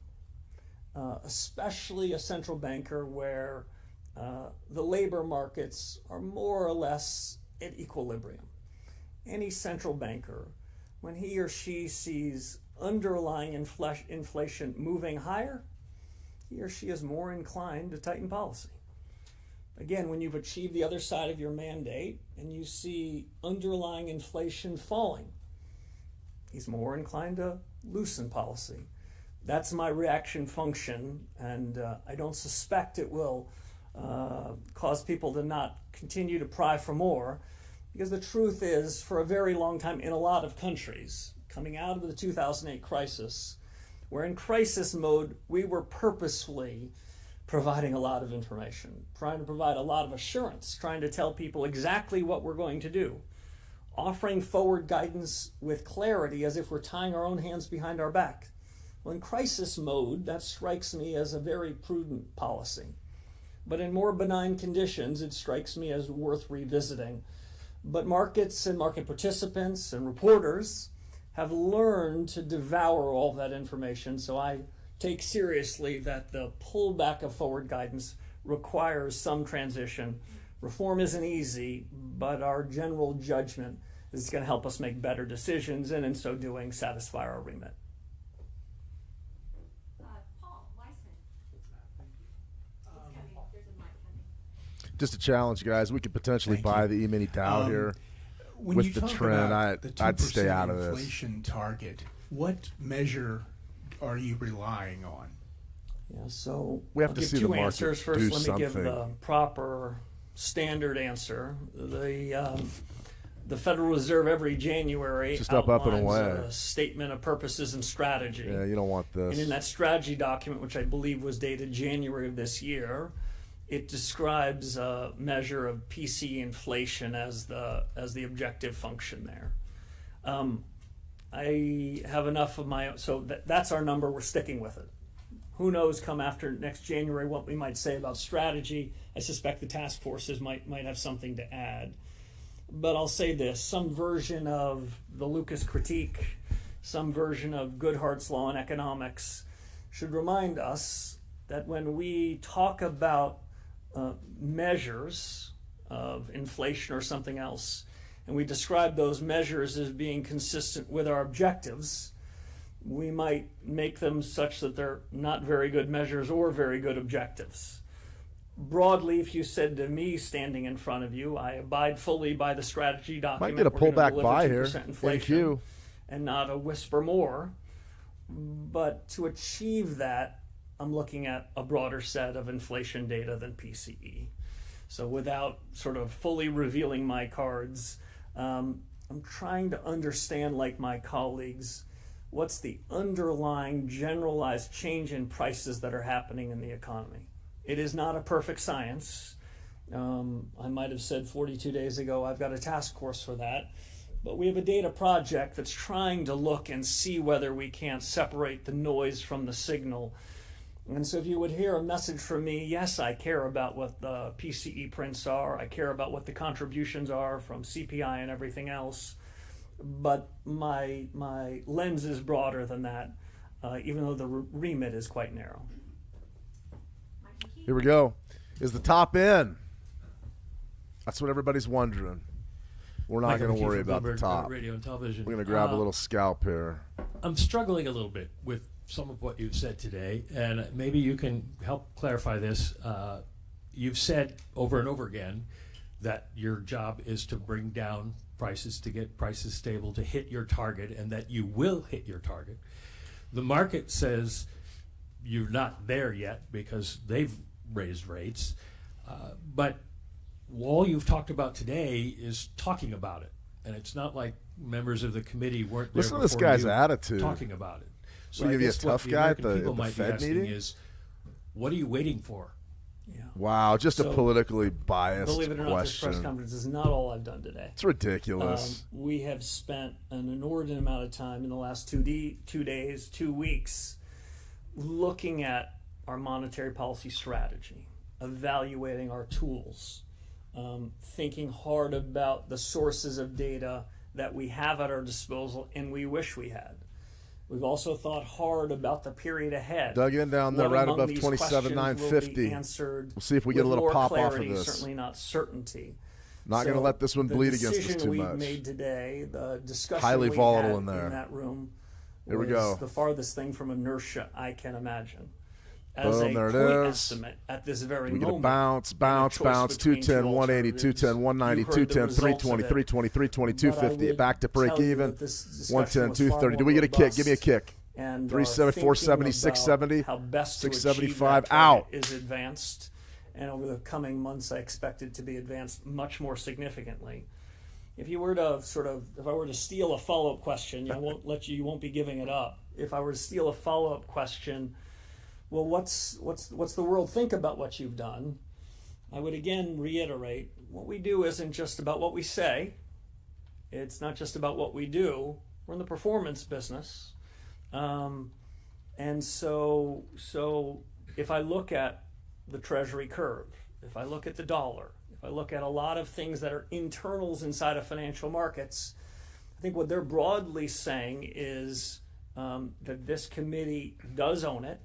especially a central banker where the labor markets are more or less at equilibrium. Any central banker, when he or she sees underlying inflation moving higher, he or she is more inclined to tighten policy. Again, when you've achieved the other side of your mandate and you see underlying inflation falling, he's more inclined to loosen policy. That's my reaction function, and I don't suspect it will cause people to not continue to pry for more, because the truth is, for a very long time in a lot of countries, coming out of the 2008 crisis, we're in crisis mode, we were purposefully providing a lot of information, trying to provide a lot of assurance, trying to tell people exactly what we're going to do, offering forward guidance with clarity as if we're tying our own hands behind our back. Well, in crisis mode, that strikes me as a very prudent policy. But in more benign conditions, it strikes me as worth revisiting. But markets and market participants and reporters have learned to devour all of that information, so I take seriously that the pullback of forward guidance requires some transition. Reform isn't easy, but our general judgment is going to help us make better decisions, and in so doing, satisfy our remit. Just a challenge, guys. We could potentially buy the E-mini Dow here. When with you the talk trend, about the I'd stay 2% out of this. inflation target, what measure are you relying on? Yeah, so We have I'll to give see two the market answers. First, do let me give something. the proper standard answer. The Federal Reserve every January Just up and outlines away. a statement of purposes and strategy. Yeah, you don't want this. And in that strategy document, which I believe was dated January of this year, it describes a measure of PCE inflation as the objective function there. I have enough of my own, so that's our number. We're sticking with it. Who knows, come after next January, what we might say about strategy. I suspect the task forces might have something to add. But I'll say this, some version of the Lucas critique, some version of Goodhart's law in economics should remind us that when we talk about measures of inflation or something else, and we describe those measures as being consistent with our objectives, we might make them such that they're not very good measures or very good objectives. Broadly, if you said to me standing in front of you, I abide fully by the strategy document. Might get a we're gonna pullback deliver buy 2% here. inflation, NQ. and not a whisper more. But to achieve that, I'm looking at a broader set of inflation data than PCE. So without sort of fully revealing my cards, I'm trying to understand, like my colleagues, what's the underlying generalized change in prices that are happening in the economy. It is not a perfect science. I might have said 42 days ago, I've got a task force for that. But we have a data project that's trying to look and see whether we can't separate the noise from the signal. And so if you would hear a message from me, yes, I care about what the PCE prints are. I care about what the contributions are from CPI and everything else. But my lens is broader than that, even though the remit is quite narrow. Here we go. Is the top in? That's what everybody's wondering. We're not Michael going to McKee worry from about the Bloomberg, top. Radio and Television. We're going to grab a little scalp here. I'm struggling a little bit with some of what you've said today, and maybe you can help clarify this. You've said over and over again that your job is to bring down prices, to get prices stable, to hit your target, and that you will hit your target. The market says you're not there yet because they've raised rates, but all you've talked about today is talking about it, and it's not like members of the committee weren't there Listen to this before guy's you attitude. talking about it. So you be a tough guy at the people might be Fed asking meeting? is, what are you waiting for? Wow, just a So, politically biased Believe it or not, this press question. conference is not all I've done today. It's ridiculous. We have spent an inordinate amount of time in the last 2 days, 2 weeks, looking at our monetary policy strategy, evaluating our tools, thinking hard about the sources of data that we have at our disposal and we wish we had. We've also thought hard about the period ahead. Dug in down there What right among above these 27,950. questions will be answered We'll see if we get a with little more pop off of clarity, this. Certainly not certainty. Not going to let this one bleed against us The decision too we've much. made today, the discussion Highly we volatile had in there. that room, Here we was go. the farthest thing from inertia I can imagine. As Boom, a there it point is. estimate at this very We get a moment, bounce, and a bounce, choice bounce, between 210, two 180, 210, 190, alternatives. You heard the 210, results of 320, it. 320, 320, But I 250, would back to break tell you even. that this discussion 110, was far 230. Do we more get a kick? Give me a robust kick. and 370, thinking 470, about 670, how best to achieve 675. that target Out. is advanced, and over the coming months, I expect it to be advanced much more significantly. If you were to if I were to steal a follow-up question, I won't let you. You won't be giving it up. If I were to steal a follow-up question, well, what's the world think about what you've done? I would again reiterate, what we do isn't just about what we say. It's not just about what we do. We're in the performance business. And so if I look at the Treasury curve, if I look at the dollar, if I look at a lot of things that are internals inside of financial markets, I think what they're broadly saying is that this committee does own it,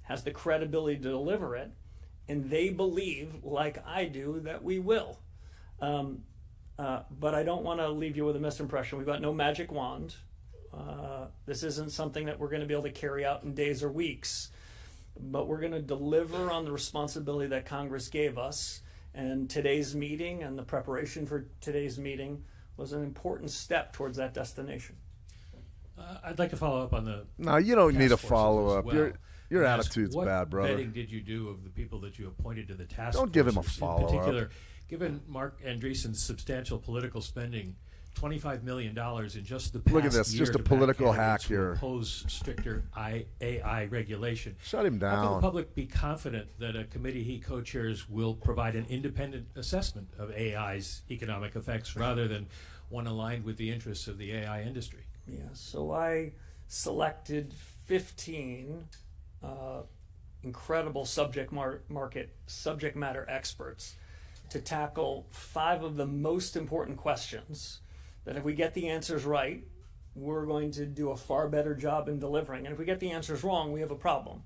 has the credibility to deliver it, and they believe, like I do, that we will. But I don't want to leave you with a misimpression. We've got no magic wand. This isn't something that we're going to be able to carry out in days or weeks, but we're going to deliver on the responsibility that Congress gave us. And today's meeting and the preparation for today's meeting was an important step towards that destination. I'd like to follow up on the. No, you don't need a task forces follow-up. as well. Your And ask, attitude's what bad, brother. vetting did you do of the people that you appointed to the task Don't give him a forces? follow-up. In particular, given Mark Andreesen's substantial political spending, $25 million in just the past Look at this, year just a to back political hack candidates who here. oppose stricter AI regulation. Shut him How can the down. public be confident that a committee he co-chairs will provide an independent assessment of AI's economic effects rather than one aligned with the interests of the AI industry? Yeah, so I selected 15 incredible subject matter experts to tackle 5 of the most important questions that if we get the answers right, we're going to do a far better job in delivering. And if we get the answers wrong, we have a problem.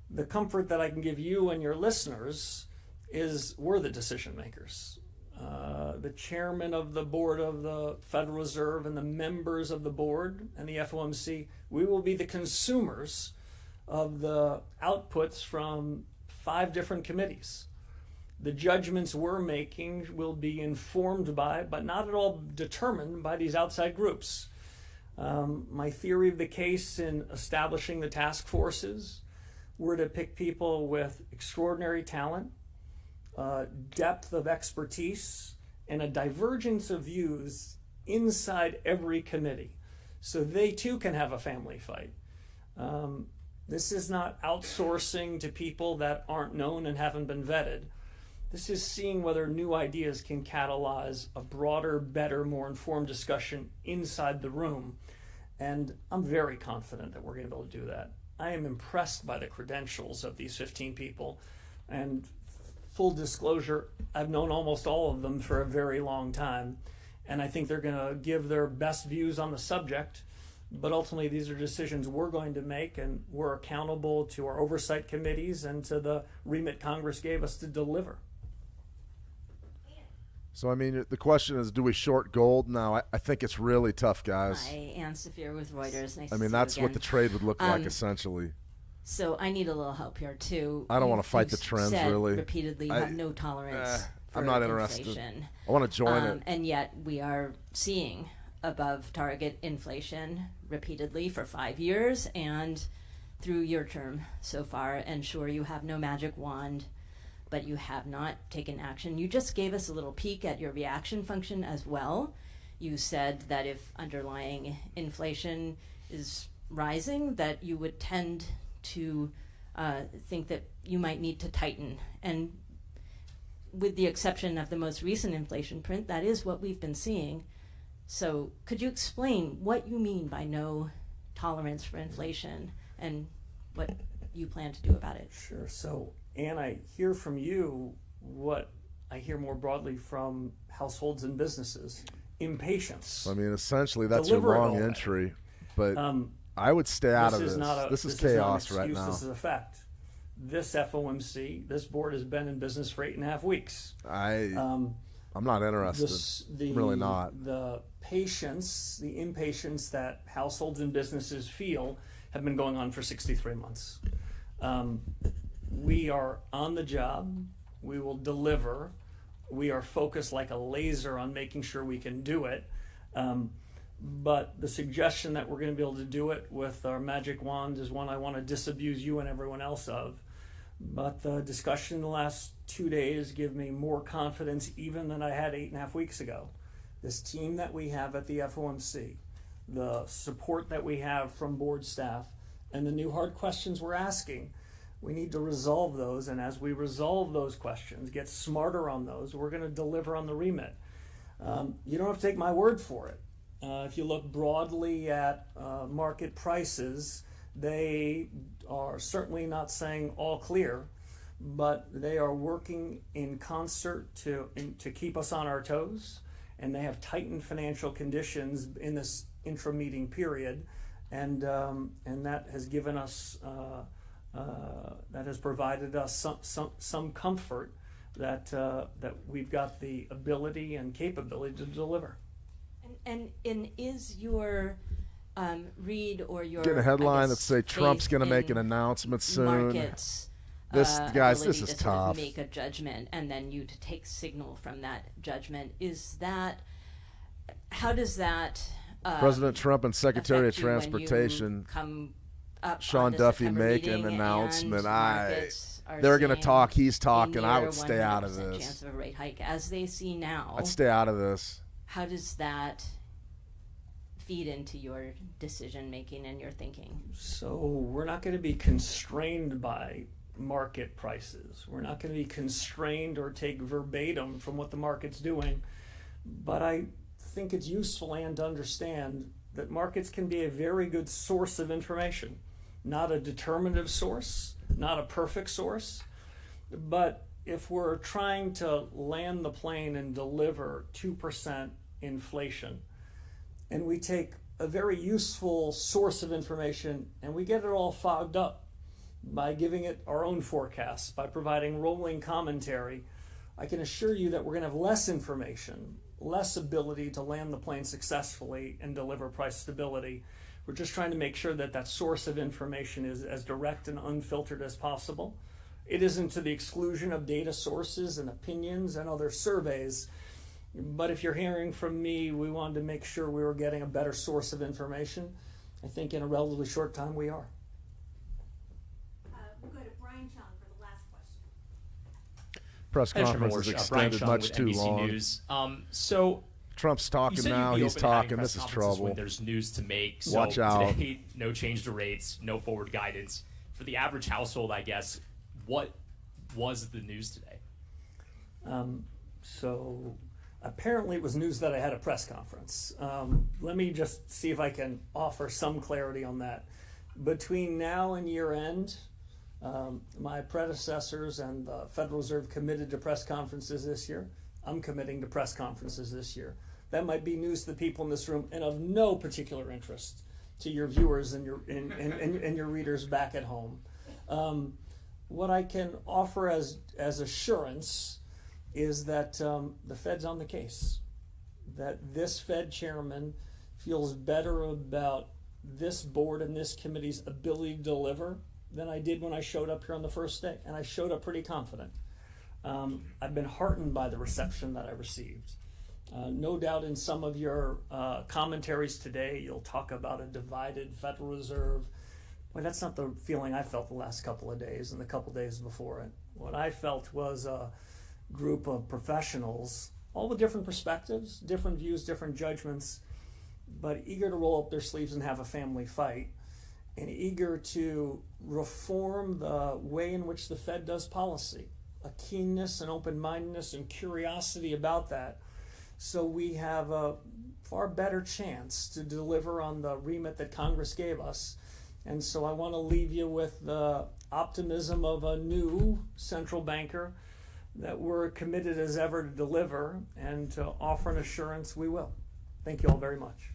The comfort that I can give you and your listeners is we're the decision makers. The chairman of the board of the Federal Reserve and the members of the board and the FOMC, we will be the consumers of the outputs from 5 different committees. The judgments we're making will be informed by, but not at all determined by, these outside groups. My theory of the case in establishing the task forces were to pick people with extraordinary talent, depth of expertise, and a divergence of views inside every committee, so they too can have a family fight. This is not outsourcing to people that aren't known and haven't been vetted. This is seeing whether new ideas can catalyze a broader, better, more informed discussion inside the room. And I'm very confident that we're going to be able to do that. I am impressed by the credentials of these 15 people. And full disclosure, I've known almost all of them for a very long time. And I think they're going to give their best views on the subject. But ultimately, these are decisions we're going to make, and we're accountable to our oversight committees and to the remit Congress gave us to deliver. So, I mean, the question is, do we short gold? No, I think it's really tough, guys. Hi, Ann Saphir with Reuters. Nice I to mean, see that's you what the again. trade would look like, essentially. So I need a little help here, too. I don't want to You've fight the trends, said really. repeatedly you have no tolerance for I'm not interested. inflation. I want to join it. And yet we are seeing above target inflation repeatedly for 5 years and through your term so far. And sure, you have no magic wand, but you have not taken action. You just gave us a little peek at your reaction function as well. You said that if underlying inflation is rising, that you would tend to think that you might need to tighten. And with the exception of the most recent inflation print, that is what we've been seeing. So could you explain what you mean by no tolerance for inflation and what you plan to do about it? Sure. So, Anne, I hear from you what I hear more broadly from households and businesses: impatience. I mean, essentially, that's Deliver it your wrong all entry. But I would stay out of this. This is chaos right now. This is a fact. This FOMC, this board has been in business for 8.5 weeks. I'm not interested. I'm really not. The patience, the impatience that households and businesses feel have been going on for 63 months. We are on the job. We will deliver. We are focused like a laser on making sure we can do it. But the suggestion that we're going to be able to do it with our magic wand is one I want to disabuse you and everyone else of. But the discussion in the last 2 days give me more confidence even than I had 8.5 weeks ago. This team that we have at the FOMC, the support that we have from board staff, and the new hard questions we're asking, we need to resolve those. And as we resolve those questions, get smarter on those, we're going to deliver on the remit. You don't have to take my word for it. If you look broadly at market prices, they are certainly not saying all clear, but they are working in concert to keep us on our toes, and they have tightened financial conditions in this intra-meeting period, and that has given us that has provided us some comfort that we've got the ability and capability to deliver. And is your read or your Get a headline that say faith Trump's going to make in an announcement soon. Markets, this guys, this ability is to sort of tough. make a judgment and then you to take signal from that judgment. Is that how does that President Trump and Secretary of affect you when you Transportation come up Sean on the Duffy September make an meeting announcement. and markets are They're going to saying talk. He's a talking. I near would stay out of 100% this. chance of a rate hike as they see now. I'd stay out of this. How does that feed into your decision making and your thinking? So we're not going to be constrained by market prices. We're not going to be constrained or take verbatim from what the market's doing. But I think it's useful and to understand that markets can be a very good source of information. Not a determinative source, not a perfect source. But if we're trying to land the plane and deliver 2% inflation, and we take a very useful source of information and we get it all fogged up by giving it our own forecasts, by providing rolling commentary, I can assure you that we're going to have less information, less ability to land the plane successfully and deliver price stability. We're just trying to make sure that that source of information is as direct and unfiltered as possible. It isn't to the exclusion of data sources and opinions and other surveys. But if you're hearing from me, we wanted to make sure we were getting a better source of information. I think in a relatively short time we are. We'll go to Brian Chung for the last question. Press conference is extended much too long. News. So Trump's talking now. He's talking. This is trouble. When there's news to make. So Watch out. Today, no change to rates, no forward guidance. For the average household, I guess, what was the news today? So apparently it was news that I had a press conference. Let me just see if I can offer some clarity on that. Between now and year end, my predecessors and the Federal Reserve committed to press conferences this year. I'm committing to press conferences this year. That might be news to the people in this room and of no particular interest to your viewers and your readers back at home. What I can offer as assurance is that the Fed's on the case, that this Fed chairman feels better about this board and this committee's ability to deliver than I did when I showed up here on the first day, and I showed up pretty confident. I've been heartened by the reception that I received. No doubt in some of your commentaries today, you'll talk about a divided Federal Reserve. Well, that's not the feeling I felt the last couple of days and the couple days before it. What I felt was a group of professionals, all with different perspectives, different views, different judgments, but eager to roll up their sleeves and have a family fight. and eager to reform the way in which the Fed does policy, a keenness and open-mindedness and curiosity about that. So we have a far better chance to deliver on the remit that Congress gave us. And so I want to leave you with the optimism of a new central banker that we're committed as ever to deliver and to offer an assurance we will. Thank you all very much.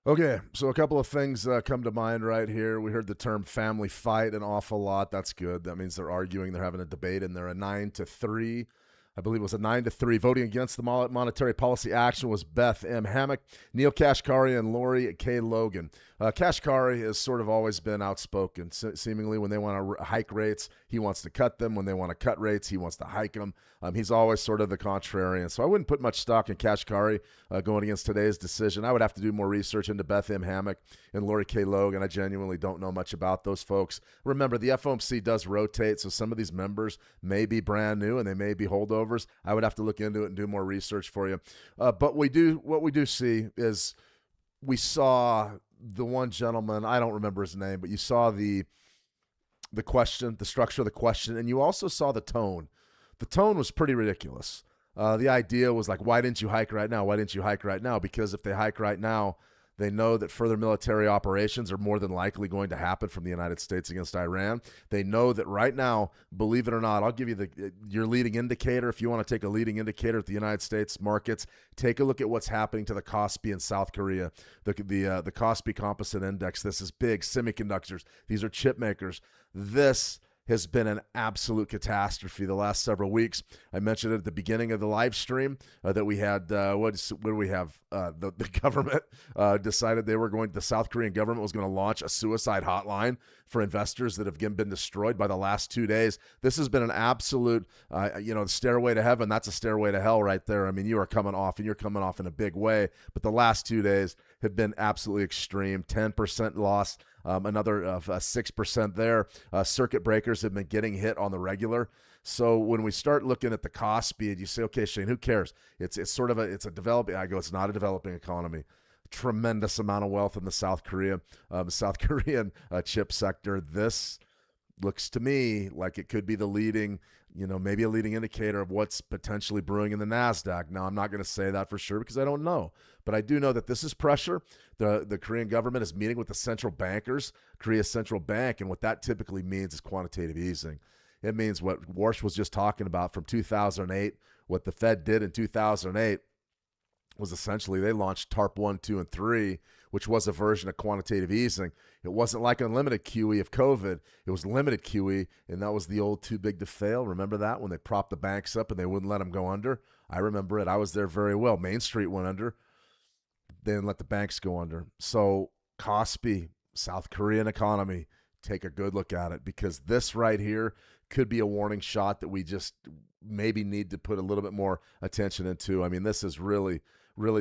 Okay, so a couple of things come to mind right here. We heard the term family fight an awful lot. That's good. That means they're arguing, they're having a debate, and they're a 9-3. I believe it was a 9-3. Voting against the monetary policy action was Beth M. Hammock, Neil Kashkari, and Lori K. Logan. Kashkari has sort of always been outspoken. Seemingly, when they want to hike rates, he wants to cut them. When they want to cut rates, he wants to hike them. He's always sort of the contrarian. So I wouldn't put much stock in Kashkari going against today's decision. I would have to do more research into Beth M. Hammock and Lori K. Logan. I genuinely don't know much about those folks. Remember, the FOMC does rotate, so some of these members may be brand new and they may be holdovers. I would have to look into it and do more research for you. But what we do see is we saw the one gentleman, I don't remember his name, but you saw the question, the structure of the question, and you also saw the tone. The tone was pretty ridiculous. The idea was like, why didn't you hike right now? Why didn't you hike right now? Because if they hike right now, they know that further military operations are more than likely going to happen from the United States against Iran. They know that right now, believe it or not, I'll give you your leading indicator. If you want to take a leading indicator at the United States markets, take a look at what's happening to the Kospi in South Korea, the Kospi Composite Index. This is big. Semiconductors. These are chip makers. This has been an absolute catastrophe the last several weeks. I mentioned it at the beginning of the live stream that we had, what do we have? The government decided the South Korean government was going to launch a suicide hotline for investors that have been destroyed by the last 2 days. This has been an absolute, stairway to heaven. That's a stairway to hell right there. I mean, you are coming off, and you're coming off in a big way. But the last 2 days have been absolutely extreme. 10% loss. Another 6% there. Circuit breakers have been getting hit on the regular. So when we start looking at the Kospi, you say, okay, Shane, who cares? It's a developing. I go, it's not a developing economy. Tremendous amount of wealth in the South Korean chip sector. This looks to me like it could be the leading, maybe a leading indicator of what's potentially brewing in the NASDAQ. Now, I'm not going to say that for sure because I don't know. But I do know that this is pressure. The Korean government is meeting with the central bankers, Korea's central bank, and what that typically means is quantitative easing. It means what Warsh was just talking about from 2008, what the Fed did in 2008 was essentially they launched TARP 1, 2, and 3, which was a version of quantitative easing. It wasn't like unlimited QE of COVID. It was limited QE, and that was the old too big to fail. Remember that when they propped the banks up and they wouldn't let them go under? I remember it. I was there very well. Main Street went under. They didn't let the banks go under. So Kospi, South Korean economy, take a good look at it because this right here could be a warning shot that we just maybe need to put a little bit more attention into. I mean, this is really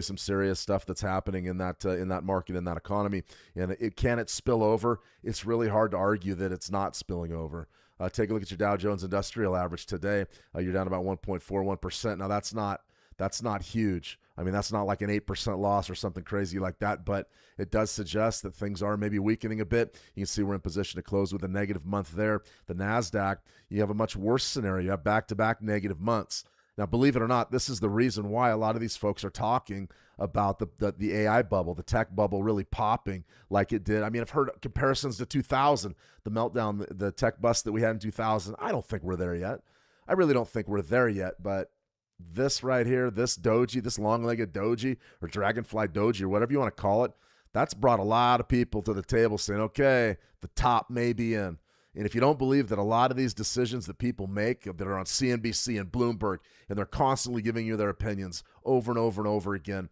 some serious stuff that's happening in that market, in that economy. And can it spill over? It's really hard to argue that it's not spilling over. Take a look at your Dow Jones Industrial Average today. You're down about 1.41%. Now, that's not huge. I mean, that's not like an 8% loss or something crazy like that, but it does suggest that things are maybe weakening a bit. You can see we're in position to close with a negative month there. The NASDAQ, you have a much worse scenario. You have back-to-back negative months. Now, believe it or not, this is the reason why a lot of these folks are talking about the AI bubble, the tech bubble really popping like it did. I mean, I've heard comparisons to 2000, the meltdown, the tech bust that we had in 2000. I don't think we're there yet. I really don't think we're there yet, but this right here, this doji, this long-legged doji or dragonfly doji or whatever you want to call it, that's brought a lot of people to the table saying, okay, the top may be in. And if you don't believe that a lot of these decisions that people make that are on CNBC and Bloomberg, and they're constantly giving you their opinions over and over and over again,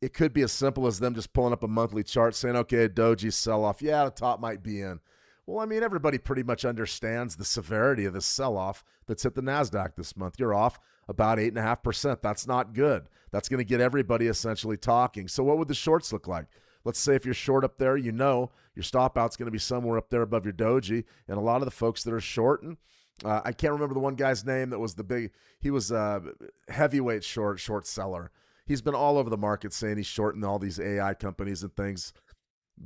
it could be as simple as them just pulling up a monthly chart saying, okay, doji sell-off. Yeah, the top might be in. Well, I mean, everybody pretty much understands the severity of this sell-off that's hit the NASDAQ this month. You're off about 8.5%. That's not good. That's going to get everybody essentially talking. So what would the shorts look like? Let's say if you're short up there, your stop out's going to be somewhere up there above your doji. And a lot of the folks that are shorting, I can't remember the one guy's name that was he was a heavyweight short seller. He's been all over the market saying he's shorting all these AI companies and things.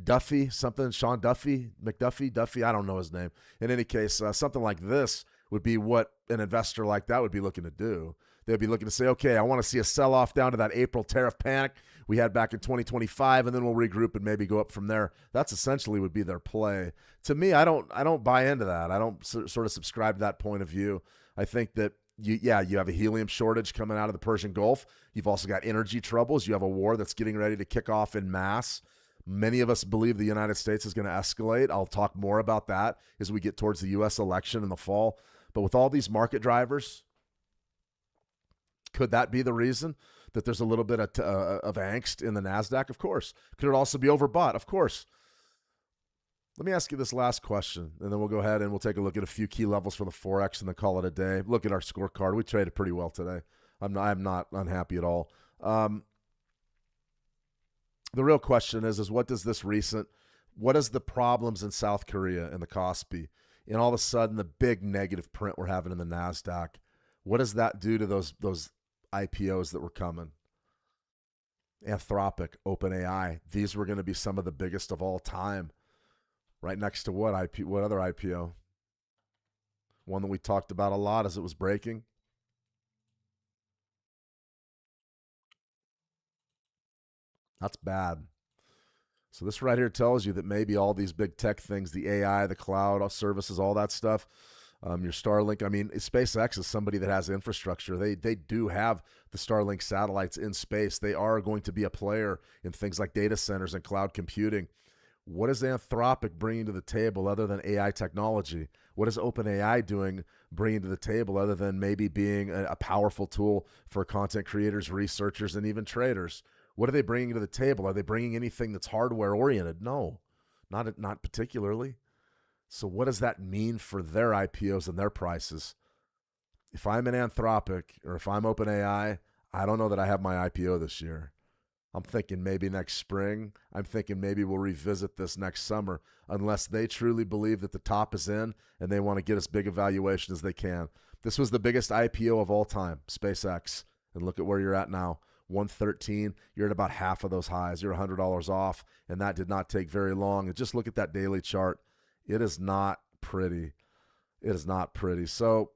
Sean Duffy, I don't know his name. In any case, something like this would be what an investor like that would be looking to do. They'd be looking to say, okay, I want to see a sell-off down to that April tariff panic we had back in 2025, and then we'll regroup and maybe go up from there. That's essentially would be their play. To me, I don't buy into that. I don't sort of subscribe to that point of view. I think that you have a helium shortage coming out of the Persian Gulf. You've also got energy troubles. You have a war that's getting ready to kick off en masse. Many of us believe the United States is going to escalate. I'll talk more about that as we get towards the U.S. election in the fall. But with all these market drivers, could that be the reason that there's a little bit of angst in the NASDAQ? Of course. Could it also be overbought? Of course. Let me ask you this last question, and then we'll go ahead and we'll take a look at a few key levels for the Forex and then call it a day. Look at our scorecard. We traded pretty well today. I'm not unhappy at all. The real question is what is the problems in South Korea and the Kospi, and all of a sudden the big negative print we're having in the NASDAQ? What does that do to those IPOs that were coming? Anthropic, OpenAI, these were going to be some of the biggest of all time. Right next to what other IPO? One that we talked about a lot as it was breaking. That's bad. So this right here tells you that maybe all these big tech things, the AI, the cloud services, all that stuff, your Starlink. I mean, SpaceX is somebody that has infrastructure. They do have the Starlink satellites in space. They are going to be a player in things like data centers and cloud computing. What is Anthropic bringing to the table other than AI technology? What is OpenAI bringing to the table other than maybe being a powerful tool for content creators, researchers, and even traders? What are they bringing to the table? Are they bringing anything that's hardware oriented? No, not particularly. So what does that mean for their IPOs and their prices? If I'm an Anthropic or if I'm OpenAI, I don't know that I have my IPO this year. I'm thinking maybe next spring. I'm thinking maybe we'll revisit this next summer unless they truly believe that the top is in and they want to get as big a valuation as they can. This was the biggest IPO of all time, SpaceX. And look at where you're at now. 113, you're at about half of those highs. You're $100 off, and that did not take very long. And just look at that daily chart. It is not pretty. It is not pretty. So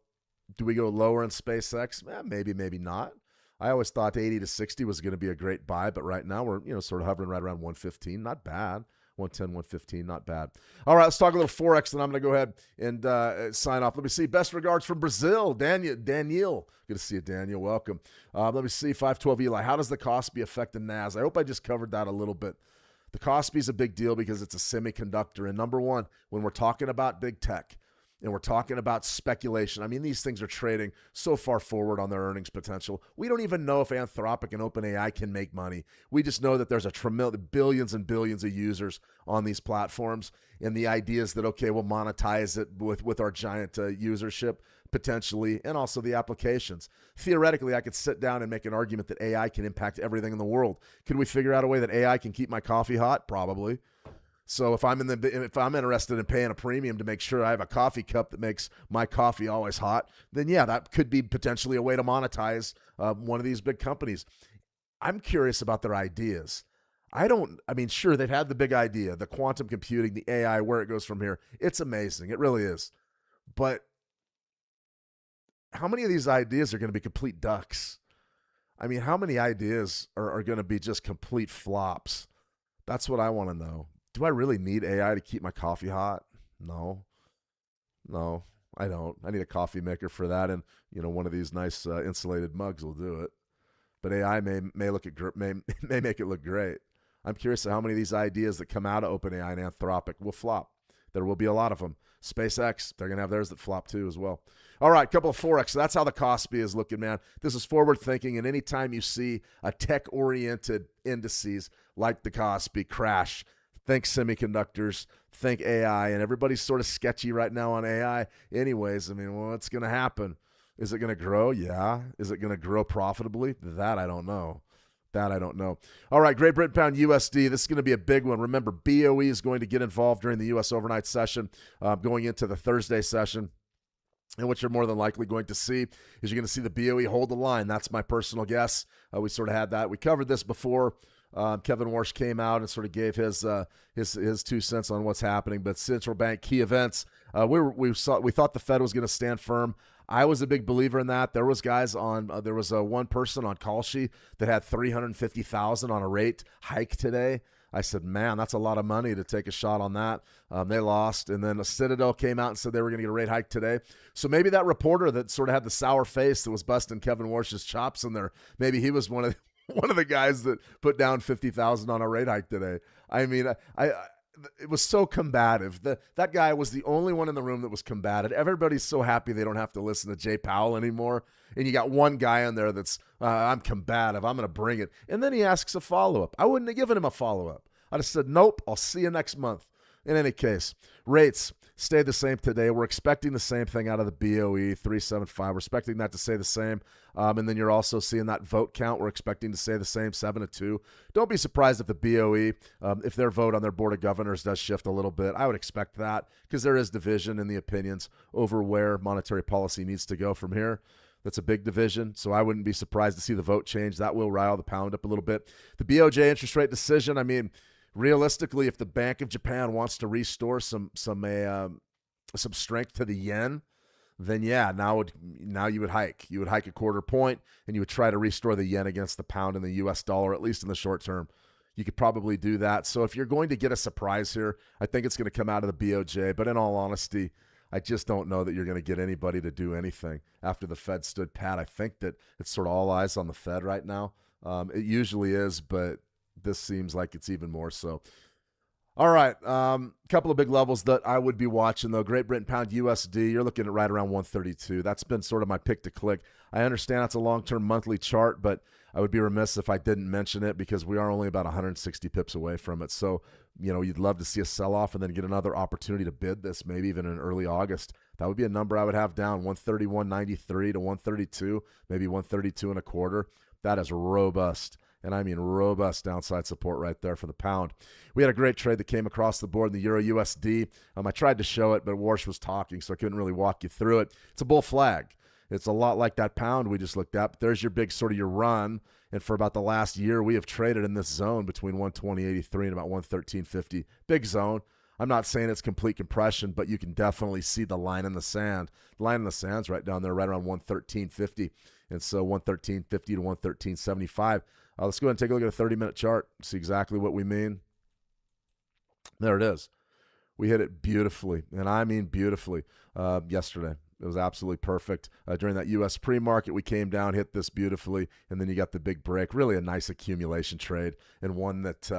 do we go lower in SpaceX? Maybe, maybe not. I always thought 80 to 60 was going to be a great buy, but right now we're sort of hovering right around 115. Not bad. 110, 115, not bad. All right, let's talk a little Forex, and I'm going to go ahead and sign off. Let me see. Best regards from Brazil. Daniel. Good to see you, Daniel. Welcome. Let me see. 512 Eli. How does the Kospi affect the NAS? I hope I just covered that a little bit. The Kospi is a big deal because it's a semiconductor. And number one, when we're talking about big tech, and we're talking about speculation. I mean, these things are trading so far forward on their earnings potential. We don't even know if Anthropic and OpenAI can make money. We just know that there's billions and billions of users on these platforms. And the idea is that, okay, we'll monetize it with our giant usership potentially, and also the applications. Theoretically, I could sit down and make an argument that AI can impact everything in the world. Could we figure out a way that AI can keep my coffee hot? Probably. So if I'm interested in paying a premium to make sure I have a coffee cup that makes my coffee always hot, then yeah, that could be potentially a way to monetize one of these big companies. I'm curious about their ideas. Sure, they've had the big idea, the quantum computing, the AI, where it goes from here. It's amazing. It really is. But how many of these ideas are going to be complete ducks? I mean, how many ideas are going to be just complete flops? That's what I want to know. Do I really need AI to keep my coffee hot? No, I don't. I need a coffee maker for that, and one of these nice insulated mugs will do it. But AI may make it look great. I'm curious how many of these ideas that come out of OpenAI and Anthropic will flop. There will be a lot of them. SpaceX, they're going to have theirs that flop too as well. All right, couple of Forex. So that's how the Kospi is looking, man. This is forward thinking, and anytime you see a tech-oriented indices like the Kospi crash, think semiconductors, think AI, and everybody's sort of sketchy right now on AI. Anyways, what's going to happen? Is it going to grow? Yeah. Is it going to grow profitably? That I don't know. All right, Great Britain Pound USD. This is going to be a big one. Remember, BOE is going to get involved during the U.S. overnight session, going into the Thursday session. And what you're more than likely going to see is you're going to see the BOE hold the line. That's my personal guess. We sort of had that. We covered this before. Kevin Warsh came out and sort of gave his 2 cents on what's happening. But central bank key events, we thought the Fed was going to stand firm. I was a big believer in that. There was guys on. There was one person on call sheet that had 350,000 on a rate hike today. I said, man, that's a lot of money to take a shot on that. They lost. And then Citadel came out and said they were going to get a rate hike today. So maybe that reporter that sort of had the sour face that was busting Kevin Warsh's chops in there, maybe he was one of the guys that put down 50,000 on a rate hike today. I mean, it was so combative. That guy was the only one in the room that was combative. Everybody's so happy they don't have to listen to Jay Powell anymore. And you got one guy in there that's, I'm combative. I'm going to bring it. And then he asks a follow-up. I wouldn't have given him a follow-up. I'd have said, nope, I'll see you next month. In any case, rates stay the same today. We're expecting the same thing out of the BOE, 375. We're expecting that to stay the same. And then you're also seeing that vote count. We're expecting to stay the same, 7-2. Don't be surprised if the BOE, if their vote on their board of governors does shift a little bit. I would expect that because there is division in the opinions over where monetary policy needs to go from here. That's a big division, so I wouldn't be surprised to see the vote change. That will rile the pound up a little bit. The BOJ interest rate decision, I mean, realistically, if the Bank of Japan wants to restore some strength to the yen, then yeah, now you would hike. You would hike a quarter point, and you would try to restore the yen against the pound and the U.S. dollar, at least in the short term. You could probably do that. So if you're going to get a surprise here, I think it's going to come out of the BOJ. But in all honesty, I just don't know that you're going to get anybody to do anything after the Fed stood pat. I think that it's sort of all eyes on the Fed right now. It usually is, but this seems like it's even more so. All right, couple of big levels that I would be watching, though. Great Britain pound USD, you're looking at right around 132. That's been sort of my pick to click. I understand that's a long-term monthly chart, but I would be remiss if I didn't mention it because we are only about 160 pips away from it. So, you know, you'd love to see a sell-off and then get another opportunity to bid this, maybe even in early August. That would be a number I would have down, 131.93 to 132, maybe 132 and a quarter. That is robust. And I mean robust downside support right there for the pound. We had a great trade that came across the board in the Euro USD. I tried to show it, but Warsh was talking, so I couldn't really walk you through it. It's a bull flag. It's a lot like that pound we just looked at. But there's your big sort of your run. And for about the last year, we have traded in this zone between 120.83 and about 113.50. Big zone. I'm not saying it's complete compression, but you can definitely see the line in the sand. The line in the sand's right down there, right around 113.50. And so 113.50 to 113.75. Let's go ahead and take a look at a 30-minute chart, see exactly what we mean. There it is. We hit it beautifully, and I mean beautifully, yesterday. It was absolutely perfect. During that U.S. pre-market, we came down, hit this beautifully, and then you got the big break. Really a nice accumulation trade, and one that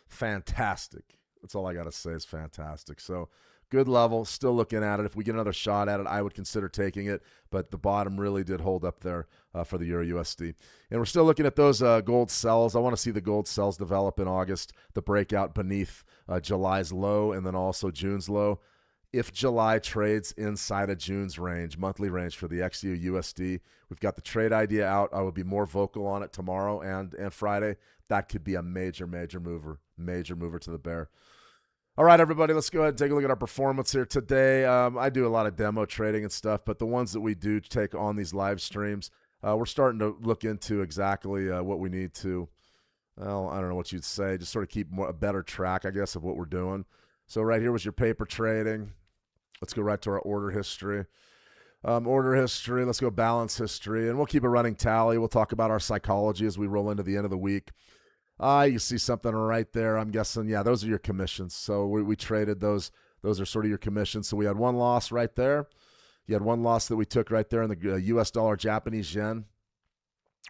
fantastic. That's all I got to say is fantastic. So good level, still looking at it. If we get another shot at it, I would consider taking it, but the bottom really did hold up there for the Euro USD. And we're still looking at those gold sells. I want to see the gold sells develop in August, the breakout beneath July's low and then also June's low. If July trades inside of June's range, monthly range for the XEU USD, we've got the trade idea out. I will be more vocal on it tomorrow and Friday. That could be a major mover to the bear. All right, everybody, let's go ahead and take a look at our performance here today. I do a lot of demo trading and stuff, but the ones that we do take on these live streams, we're starting to look into exactly what we need to, well, I don't know what you'd say, just sort of keep a better track, I guess, of what we're doing. So right here was your paper trading. Let's go right to our order history. Let's go balance history, and we'll keep a running tally. We'll talk about our psychology as we roll into the end of the week. You see something right there. I'm guessing, yeah, those are your commissions. So we traded those. Those are sort of your commissions. So we had one loss right there. You had one loss that we took right there in the U.S. dollar, Japanese yen.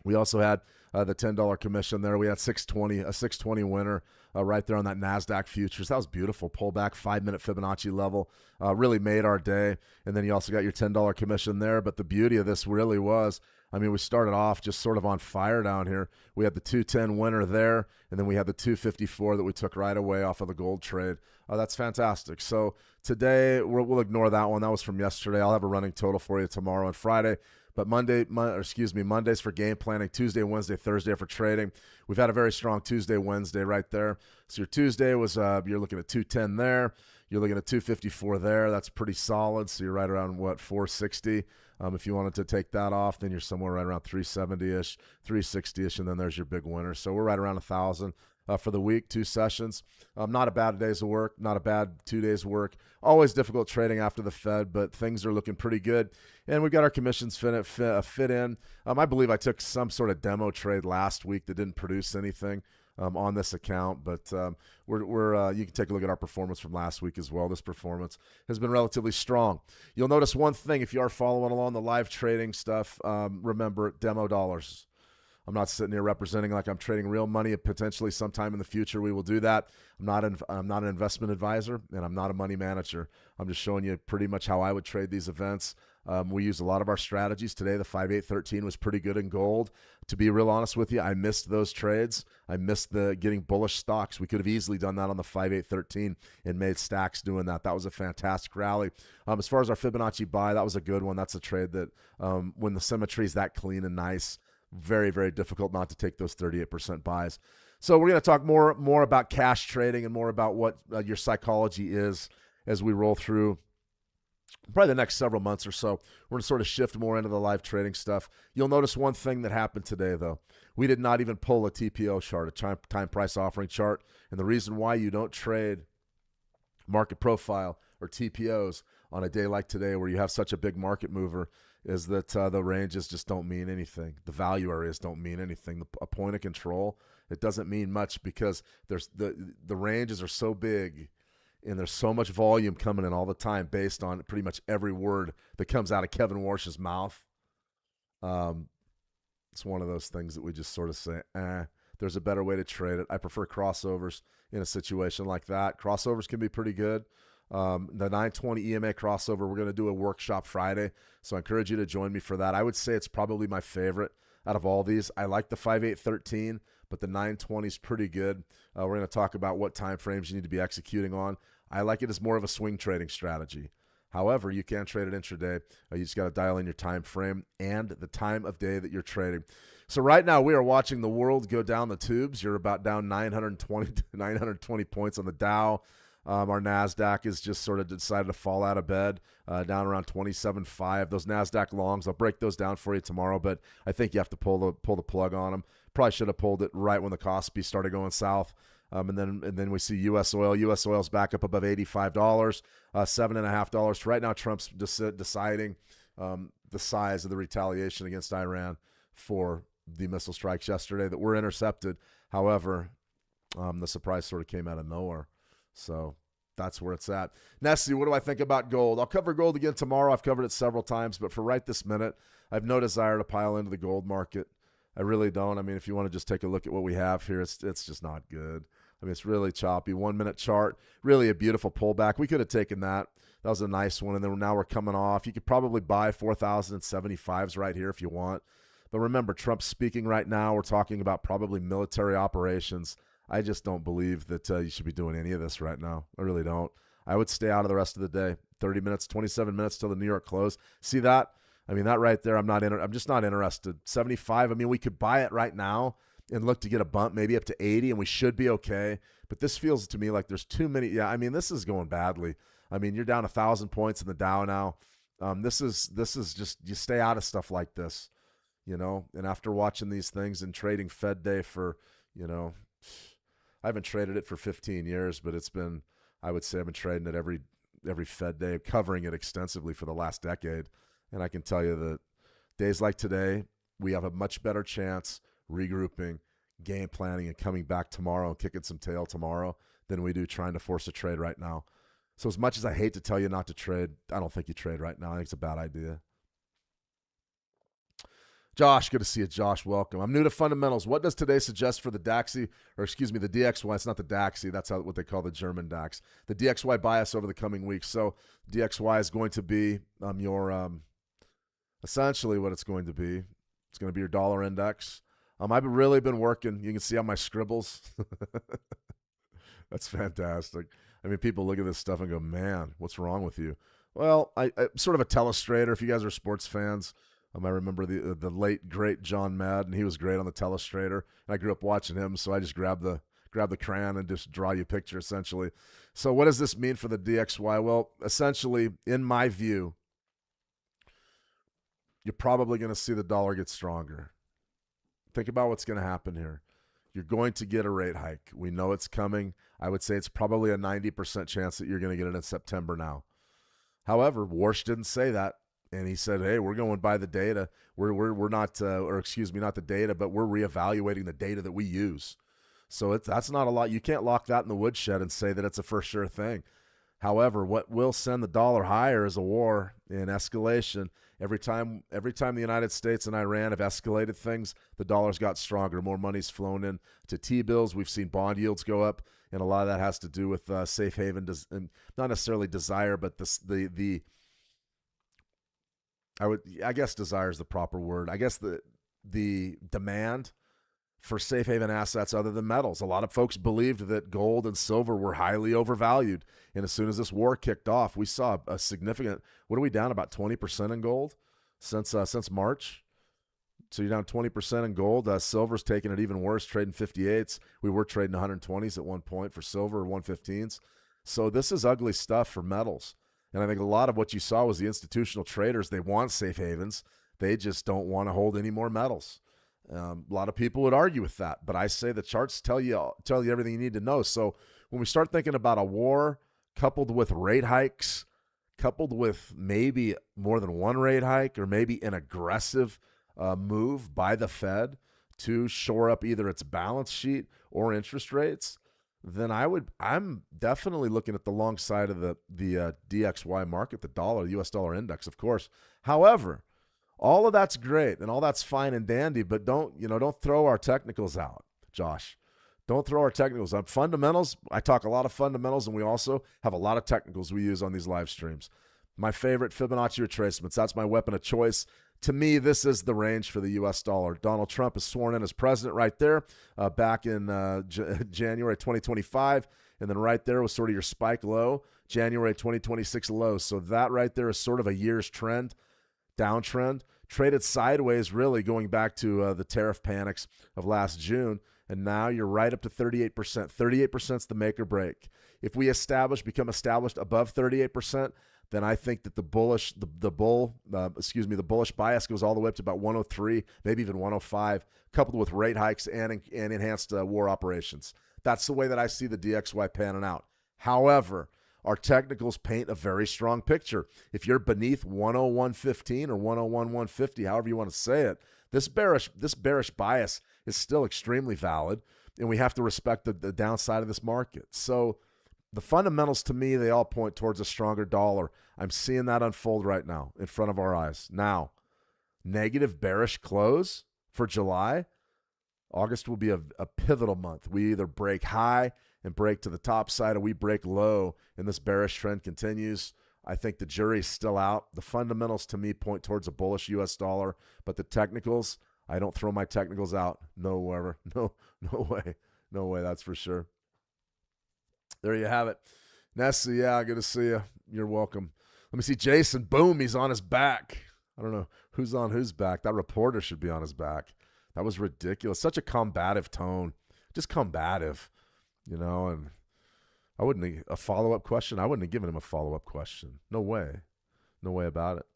We also had the $10 commission there. We had a 620 winner right there on that NASDAQ futures. That was beautiful. Pullback, 5-minute Fibonacci level. Really made our day. And then you also got your $10 commission there. But the beauty of this really was, I mean, we started off just sort of on fire down here. We had the 210 winner there, and then we had the 254 that we took right away off of the gold trade. That's fantastic. So today, we'll ignore that one. That was from yesterday. I'll have a running total for you tomorrow and Friday. But Mondays for game planning, Tuesday, Wednesday, Thursday for trading. We've had a very strong Tuesday, Wednesday right there. So your Tuesday was, you're looking at 210 there. You're looking at 254 there. That's pretty solid. So you're right around, 460. If you wanted to take that off, then you're somewhere right around 370-ish, 360-ish, and then there's your big winner. So we're right around 1,000 for the week, 2 sessions. Not a bad day's of work, not a bad 2 days of work. Always difficult trading after the Fed, but things are looking pretty good. And we've got our commissions fit in. I believe I took some sort of demo trade last week that didn't produce anything on this account, but you can take a look at our performance from last week as well. This performance has been relatively strong. You'll notice one thing if you are following along the live trading stuff. Remember, demo dollars. I'm not sitting here representing like I'm trading real money. Potentially sometime in the future we will do that. I'm not an investment advisor, and I'm not a money manager. I'm just showing you pretty much how I would trade these events. We use a lot of our strategies. Today, the 5-8-13 was pretty good in gold. To be real honest with you, I missed those trades. I missed the getting bullish stocks. We could have easily done that on the 5-8-13 and made stacks doing that. That was a fantastic rally. As far as our Fibonacci buy, that was a good one. That's a trade that when the symmetry is that clean and nice, very, very difficult not to take those 38% buys. So we're going to talk more about cash trading and more about what your psychology is as we roll through probably the next several months or so. We're going to sort of shift more into the live trading stuff. You'll notice one thing that happened today, though. We did not even pull a TPO chart, a time price offering chart. And the reason why you don't trade market profile or TPOs on a day like today where you have such a big market mover is that the ranges just don't mean anything. The value areas don't mean anything. A point of control, it doesn't mean much because there's the ranges are so big and there's so much volume coming in all the time based on pretty much every word that comes out of Kevin Warsh's mouth. It's one of those things that we just sort of say, there's a better way to trade it. I prefer crossovers in a situation like that. Crossovers can be pretty good. The 920 EMA crossover, we're going to do a workshop Friday, so I encourage you to join me for that. I would say it's probably my favorite out of all these. I like the 5-8-13, but the 920 is pretty good. We're going to talk about what time frames you need to be executing on. I like it as more of a swing trading strategy. However, you can trade it intraday. You just got to dial in your time frame and the time of day that you're trading. So right now we are watching the world go down the tubes. You're about down 920 points on the Dow. Our NASDAQ is just sort of decided to fall out of bed, down around 27.5. Those NASDAQ longs, I'll break those down for you tomorrow, but I think you have to pull the plug on them. Probably should have pulled it right when the Kospi started going south. And then we see U.S. oil. U.S. oil's back up above $85, $7.50. Right now, Trump's deciding the size of the retaliation against Iran for the missile strikes yesterday that were intercepted. However, the surprise sort of came out of nowhere. So that's where it's at. Nessie, what do I think about gold? I'll cover gold again tomorrow. I've covered it several times, but for right this minute, I have no desire to pile into the gold market. I really don't. I mean, if you want to just take a look at what we have here, it's just not good. I mean, it's really choppy. 1 minute chart, really a beautiful pullback. We could have taken that. That was a nice one. And then now we're coming off. You could probably buy 4,075s right here if you want. But remember, Trump's speaking right now. We're talking about probably military operations. I just don't believe that you should be doing any of this right now. I really don't. I would stay out of the rest of the day. 30 minutes, 27 minutes till the New York close. See that? I mean, that right there, I'm just not interested. 75, I mean, we could buy it right now and look to get a bump maybe up to 80, and we should be okay. But this feels to me like there's too many. Yeah, I mean, this is going badly. I mean, you're down 1,000 points in the Dow now. This is just, you stay out of stuff like this, you know. And after watching these things and trading Fed Day for, you know, I haven't traded it for 15 years, but it's been, I would say I've been trading it every Fed Day, covering it extensively for the last decade. And I can tell you that days like today, we have a much better chance regrouping, game planning, and coming back tomorrow and kicking some tail tomorrow than we do trying to force a trade right now. So as much as I hate to tell you not to trade, I don't think you trade right now. I think it's a bad idea. Josh, good to see you. Josh, welcome. I'm new to fundamentals. What does today suggest for the DAXY, or excuse me, the DXY? It's not the DAXY. That's what they call the German DAX. The DXY bias over the coming weeks. So DXY is going to be essentially what it's going to be. It's going to be your dollar index. I've really been working. You can see on my scribbles. That's fantastic. I mean, people look at this stuff and go, man, what's wrong with you? Well, I'm sort of a telestrator. If you guys are sports fans, I remember the late, great John Madden. He was great on the telestrator. I grew up watching him, so I just grabbed the grab the crayon and just draw you a picture, essentially. So what does this mean for the DXY? Well, essentially, in my view, you're probably going to see the dollar get stronger. Think about what's going to happen here. You're going to get a rate hike. We know it's coming. I would say it's probably a 90% chance that you're going to get it in September now. However, Warsh didn't say that. And he said, hey, we're going by the data. We're not, or excuse me, not the data, but we're reevaluating the data that we use. So that's not a lot. You can't lock that in the woodshed and say that it's a for sure thing. However, what will send the dollar higher is a war and escalation. Every time the United States and Iran have escalated things, the dollar's got stronger. More money's flown in to T-bills. We've seen bond yields go up, and a lot of that has to do with safe haven, and not necessarily desire, but I guess desire is the proper word. I guess the demand for safe haven assets other than metals. A lot of folks believed that gold and silver were highly overvalued. And as soon as this war kicked off, we saw a significant, what are we down, about 20% in gold since March? So you're down 20% in gold. Silver's taking it even worse, trading 58s. We were trading 120s at one point for silver, or 115s. So this is ugly stuff for metals. And I think a lot of what you saw was the institutional traders. They want safe havens. They just don't want to hold any more metals. A lot of people would argue with that, but I say the charts tell you everything you need to know. So when we start thinking about a war coupled with rate hikes, coupled with maybe more than one rate hike, or maybe an aggressive move by the Fed to shore up either its balance sheet or interest rates, then I'm definitely looking at the long side of the DXY market, the dollar, the U.S. dollar index, of course. However, all of that's great and all that's fine and dandy, but don't throw our technicals out, Josh. Don't throw our technicals out. Fundamentals, I talk a lot of fundamentals, and we also have a lot of technicals we use on these live streams. My favorite, Fibonacci retracements. That's my weapon of choice. To me, this is the range for the U.S. dollar. Donald Trump is sworn in as president right there back in January 2025. And then right there was sort of your spike low, January 2026 low. So that right there is sort of a year's trend, downtrend. Traded sideways really going back to the tariff panics of last June. And now you're right up to 38%. 38% is the make or break. If we become established above 38%, then I think that the bullish bias goes all the way up to about 103, maybe even 105, coupled with rate hikes and enhanced war operations. That's the way that I see the DXY panning out. However, our technicals paint a very strong picture. If you're beneath 101.15 or 101.150, however you want to say it, this bearish bias is still extremely valid, and we have to respect the downside of this market. So the fundamentals, to me, they all point towards a stronger dollar. I'm seeing that unfold right now in front of our eyes. Now, negative bearish close for July. August will be a pivotal month. We either break high and break to the top side, or we break low, and this bearish trend continues. I think the jury's still out. The fundamentals, to me, point towards a bullish U.S. dollar, but the technicals, I don't throw my technicals out. No way. No way, that's for sure. There you have it. Nessa, yeah, good to see you. You're welcome. Let me see Jason. Boom, he's on his back. I don't know who's on whose back. That reporter should be on his back. That was ridiculous. Such a combative tone. Just combative, and I wouldn't, a follow-up question, I wouldn't have given him a follow-up question. No way. No way about it.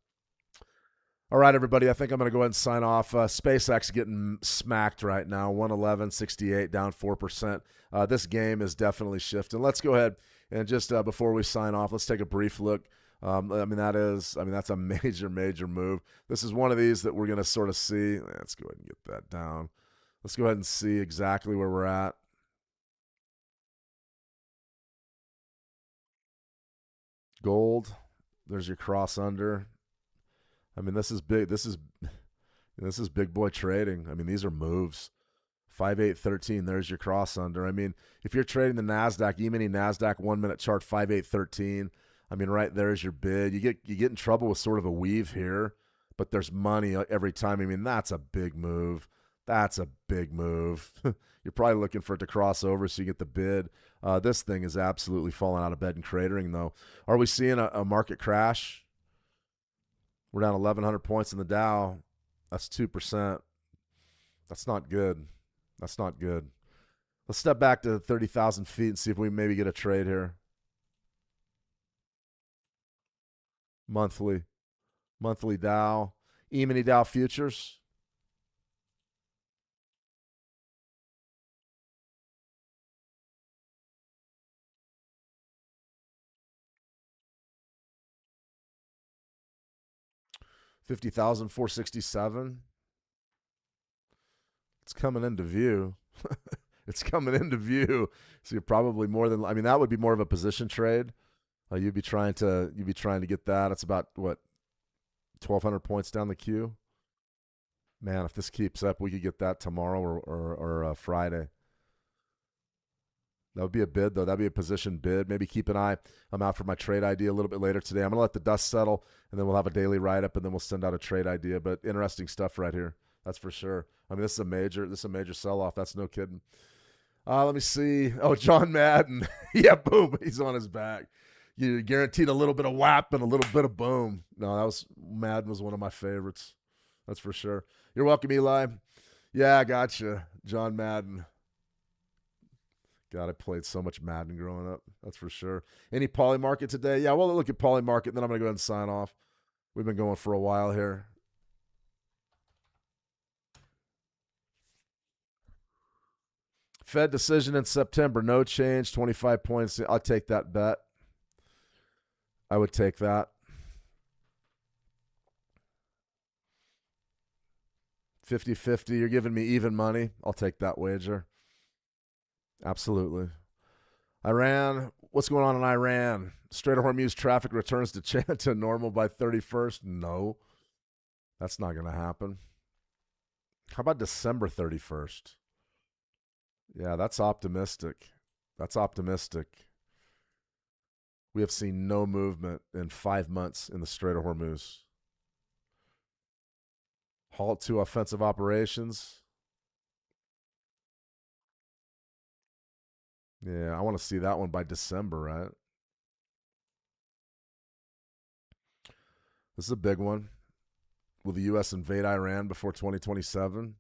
All right, everybody, I think I'm going to go ahead and sign off. SpaceX getting smacked right now, 111.68, down 4%. This game is definitely shifting. Let's go ahead and just before we sign off, let's take a brief look. That's a major move. This is one of these that we're going to sort of see. Let's go ahead and get that down. Let's go ahead and see exactly where we're at. Gold, there's your cross under. This is big. This is big boy trading. These are moves. 5813. There's your cross under. If you're trading the Nasdaq, E-mini Nasdaq 1 minute chart 5813. Right there's your bid. You get in trouble with sort of a weave here, but there's money every time. That's a big move. That's a big move. You're probably looking for it to cross over so you get the bid. This thing is absolutely falling out of bed and cratering, though. Are we seeing a market crash? We're down 1,100 points in the Dow. That's 2%. That's not good. That's not good. Let's step back to 30,000 feet and see if we maybe get a trade here. Monthly Dow, E-mini Dow futures. $50,467. It's coming into view. It's coming into view. So you're probably more than, I mean, that would be more of a position trade. You'd be trying to get that. It's about what, 1,200 points down the queue. Man, if this keeps up, we could get that tomorrow or Friday. That would be a bid, though. That'd be a position bid. Maybe keep an eye. I'm out for my trade idea a little bit later today. I'm going to let the dust settle, and then we'll have a daily write-up, and then we'll send out a trade idea. But interesting stuff right here. That's for sure. I mean, this is a major sell-off. That's no kidding. Let me see. Oh, John Madden. Yeah, boom. He's on his back. You guaranteed a little bit of whap and a little bit of boom. No, Madden was one of my favorites. That's for sure. You're welcome, Eli. Yeah, I gotcha. John Madden. God, I played so much Madden growing up. That's for sure. Any poly market today? Yeah, we'll look at poly market, then I'm going to go ahead and sign off. We've been going for a while here. Fed decision in September. No change. 25 points. I'll take that bet. I would take that. 50-50. You're giving me even money. I'll take that wager. Absolutely. Iran. What's going on in Iran? Strait of Hormuz traffic returns to normal by 31st? No. That's not going to happen. How about December 31st? Yeah, that's optimistic. That's optimistic. We have seen no movement in 5 months in the Strait of Hormuz. Halt to offensive operations. Yeah, I want to see that one by December, right? This is a big one. Will the U.S. invade Iran before 2027?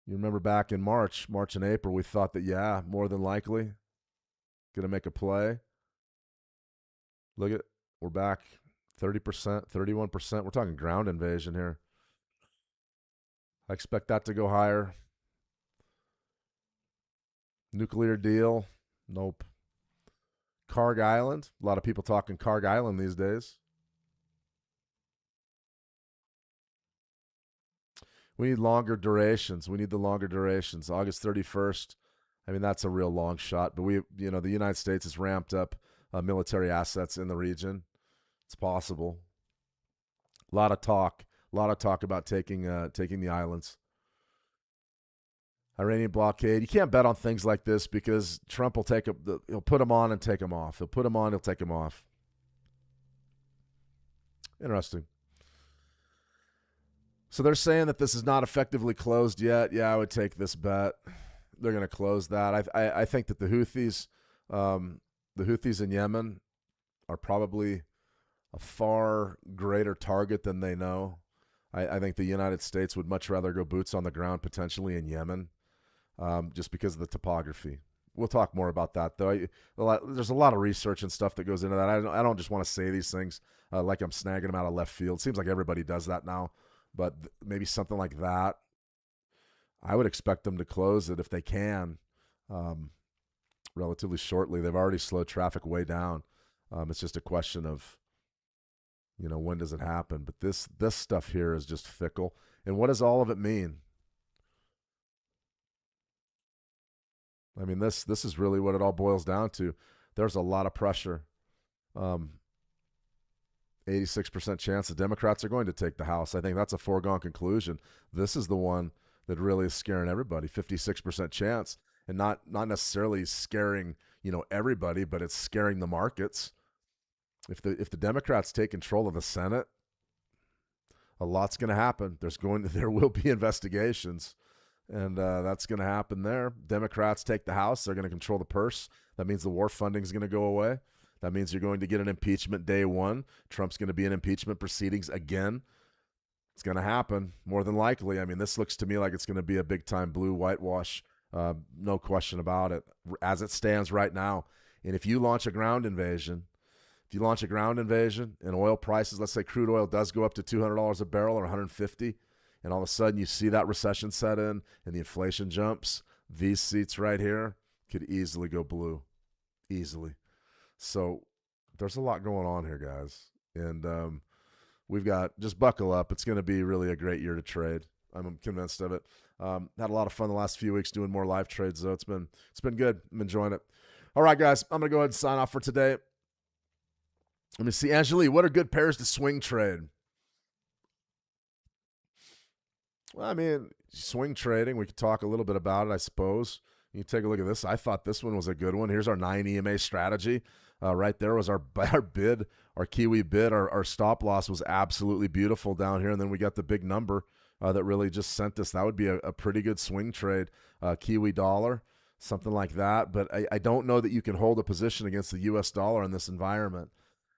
You remember back in March and April, we thought that, yeah, more than likely, going to make a play. Look at, we're back 30%, 31%. We're talking ground invasion here. I expect that to go higher. Nuclear deal? Nope. Karg Island? A lot of people talking Karg Island these days. We need longer durations. We need the longer durations. August 31st. I mean, that's a real long shot. But the United States has ramped up military assets in the region. It's possible. A lot of talk about taking the islands. Iranian blockade. You can't bet on things like this because Trump will he'll put them on and take them off. He'll put them on, he'll take them off. Interesting. So they're saying that this is not effectively closed yet. Yeah, I would take this bet. They're going to close that. I think that the Houthis in Yemen are probably a far greater target than they know. I think the United States would much rather go boots on the ground potentially in Yemen, just because of the topography. We'll talk more about that, though. There's a lot of research and stuff that goes into that. I don't just want to say these things like I'm snagging them out of left field. It seems like everybody does that now. But maybe something like that, I would expect them to close it if they can relatively shortly. They've already slowed traffic way down. It's just a question of, when does it happen? But this stuff here is just fickle. And what does all of it mean? I mean, this is really what it all boils down to. There's a lot of pressure. 86% chance the Democrats are going to take the House. I think that's a foregone conclusion. This is the one that really is scaring everybody. 56% chance, and not necessarily scaring everybody, but it's scaring the markets. If the Democrats take control of the Senate, a lot's going to happen. There will be investigations, and that's going to happen there. Democrats take the House, they're going to control the purse. That means the war funding is going to go away. That means you're going to get an impeachment day one. Trump's going to be in impeachment proceedings again. It's going to happen more than likely. I mean, this looks to me like it's going to be a big-time blue whitewash, no question about it, as it stands right now. And if you launch a ground invasion, and oil prices, let's say crude oil does go up to $200 a barrel or $150, and all of a sudden you see that recession set in and the inflation jumps, these seats right here could easily go blue. Easily. So there's a lot going on here, guys. And we've got, just buckle up. It's going to be really a great year to trade. I'm convinced of it. Had a lot of fun the last few weeks doing more live trades, though. It's been good. I'm enjoying it. All right, guys, I'm going to go ahead and sign off for today. Let me see. Angelique, what are good pairs to swing trade? Well, I mean, swing trading, we could talk a little bit about it, I suppose. You take a look at this. I thought this one was a good one. Here's our 9 EMA strategy. Right there was our bid, our Kiwi bid. Our stop loss was absolutely beautiful down here. And then we got the big number that really just sent us. That would be a pretty good swing trade, Kiwi dollar, something like that. But I don't know that you can hold a position against the U.S. dollar in this environment.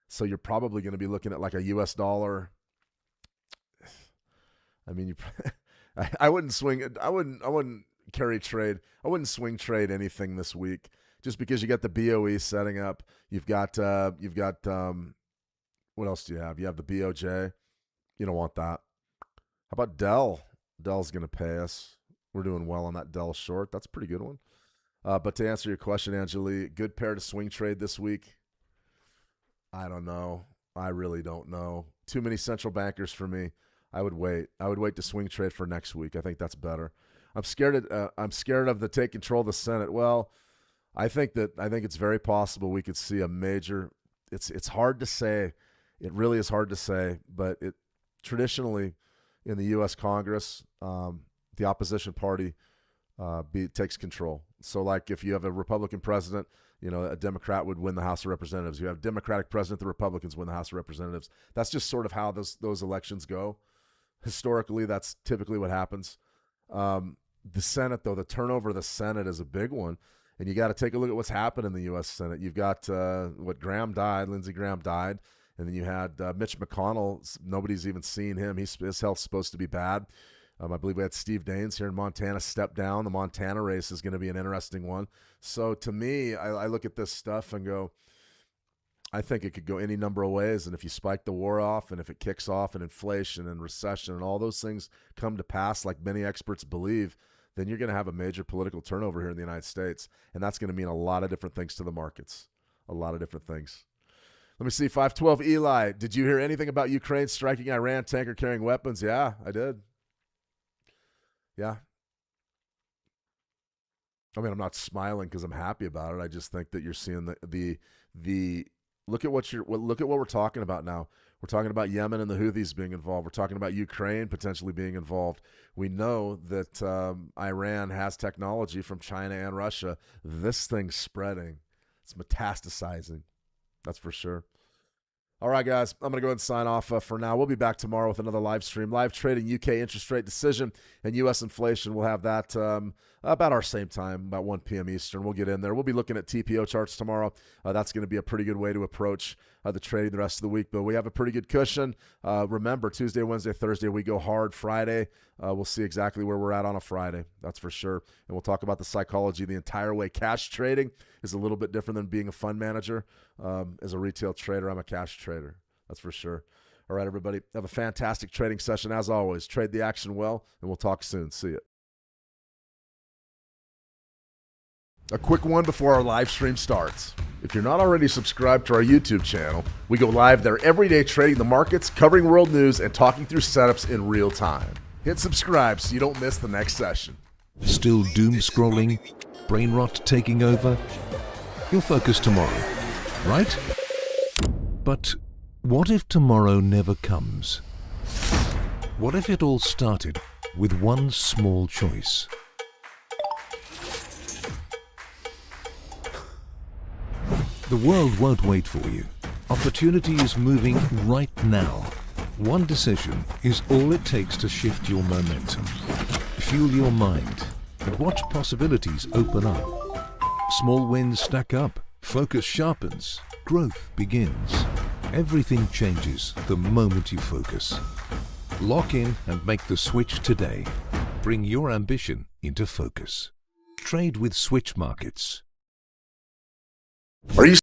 So you're probably going to be looking at like a U.S. dollar. I mean, I wouldn't swing. I wouldn't carry trade. I wouldn't swing trade anything this week, just because you got the BOE setting up. You've got what else do you have? You have the BOJ. You don't want that. How about Dell? Dell's going to pay us. We're doing well on that Dell short. That's a pretty good one. But to answer your question, Angelique, good pair to swing trade this week. I don't know. I really don't know. Too many central bankers for me. I would wait. I would wait to swing trade for next week. I think that's better. I'm scared of the take control of the Senate. Well, I think it's very possible we could see a major. It's hard to say. It really is hard to say. But it traditionally in the U.S. Congress, the opposition party takes control. So, like if you have a Republican president, a Democrat would win the House of Representatives. You have a Democratic president, the Republicans win the House of Representatives. That's just sort of how those elections go. Historically, that's typically what happens. The Senate, though, the turnover of the Senate is a big one. And you got to take a look at what's happened in the U.S. Senate. You've got Lindsey Graham died. And then you had Mitch McConnell. Nobody's even seen him. His health's supposed to be bad. I believe we had Steve Daines here in Montana step down. The Montana race is going to be an interesting one. So to me, I look at this stuff and go, I think it could go any number of ways. And if you spike the war off, and if it kicks off, and inflation and recession and all those things come to pass, like many experts believe, then you're going to have a major political turnover here in the United States. And that's going to mean a lot of different things to the markets. A lot of different things. Let me see. 512 Eli, did you hear anything about Ukraine striking Iran tanker carrying weapons? Yeah, I did. Yeah. I mean, I'm not smiling because I'm happy about it. I just think that you're seeing the look at what we're talking about now. We're talking about Yemen and the Houthis being involved. We're talking about Ukraine potentially being involved. We know that Iran has technology from China and Russia. This thing's spreading. It's metastasizing. That's for sure. All right, guys, I'm going to go ahead and sign off for now. We'll be back tomorrow with another live stream. Live trading UK interest rate decision and U.S. inflation. We'll have that about our same time, about 1 p.m. Eastern. We'll get in there. We'll be looking at TPO charts tomorrow. That's going to be a pretty good way to approach the trading the rest of the week. But we have a pretty good cushion. Remember, Tuesday, Wednesday, Thursday, we go hard. Friday, we'll see exactly where we're at on a Friday. That's for sure. And we'll talk about the psychology the entire way. Cash trading is a little bit different than being a fund manager. As a retail trader, I'm a cash trader. That's for sure. All right, everybody. Have a fantastic trading session. As always, trade the action well, and we'll talk soon. See you. A quick one before our live stream starts. If you're not already subscribed to our YouTube channel, we go live there every day trading the markets, covering world news, and talking through setups in real time. Hit subscribe so you don't miss the next session. Still doom scrolling? Brain rot taking over? You'll focus tomorrow, right? But what if tomorrow never comes? What if it all started with one small choice? The world won't wait for you. Opportunity is moving right now. One decision is all it takes to shift your momentum. Fuel your mind and watch possibilities open up. Small wins stack up, focus sharpens, growth begins. Everything changes the moment you focus. Lock in and make the switch today. Bring your ambition into focus. Trade with switch markets. Are you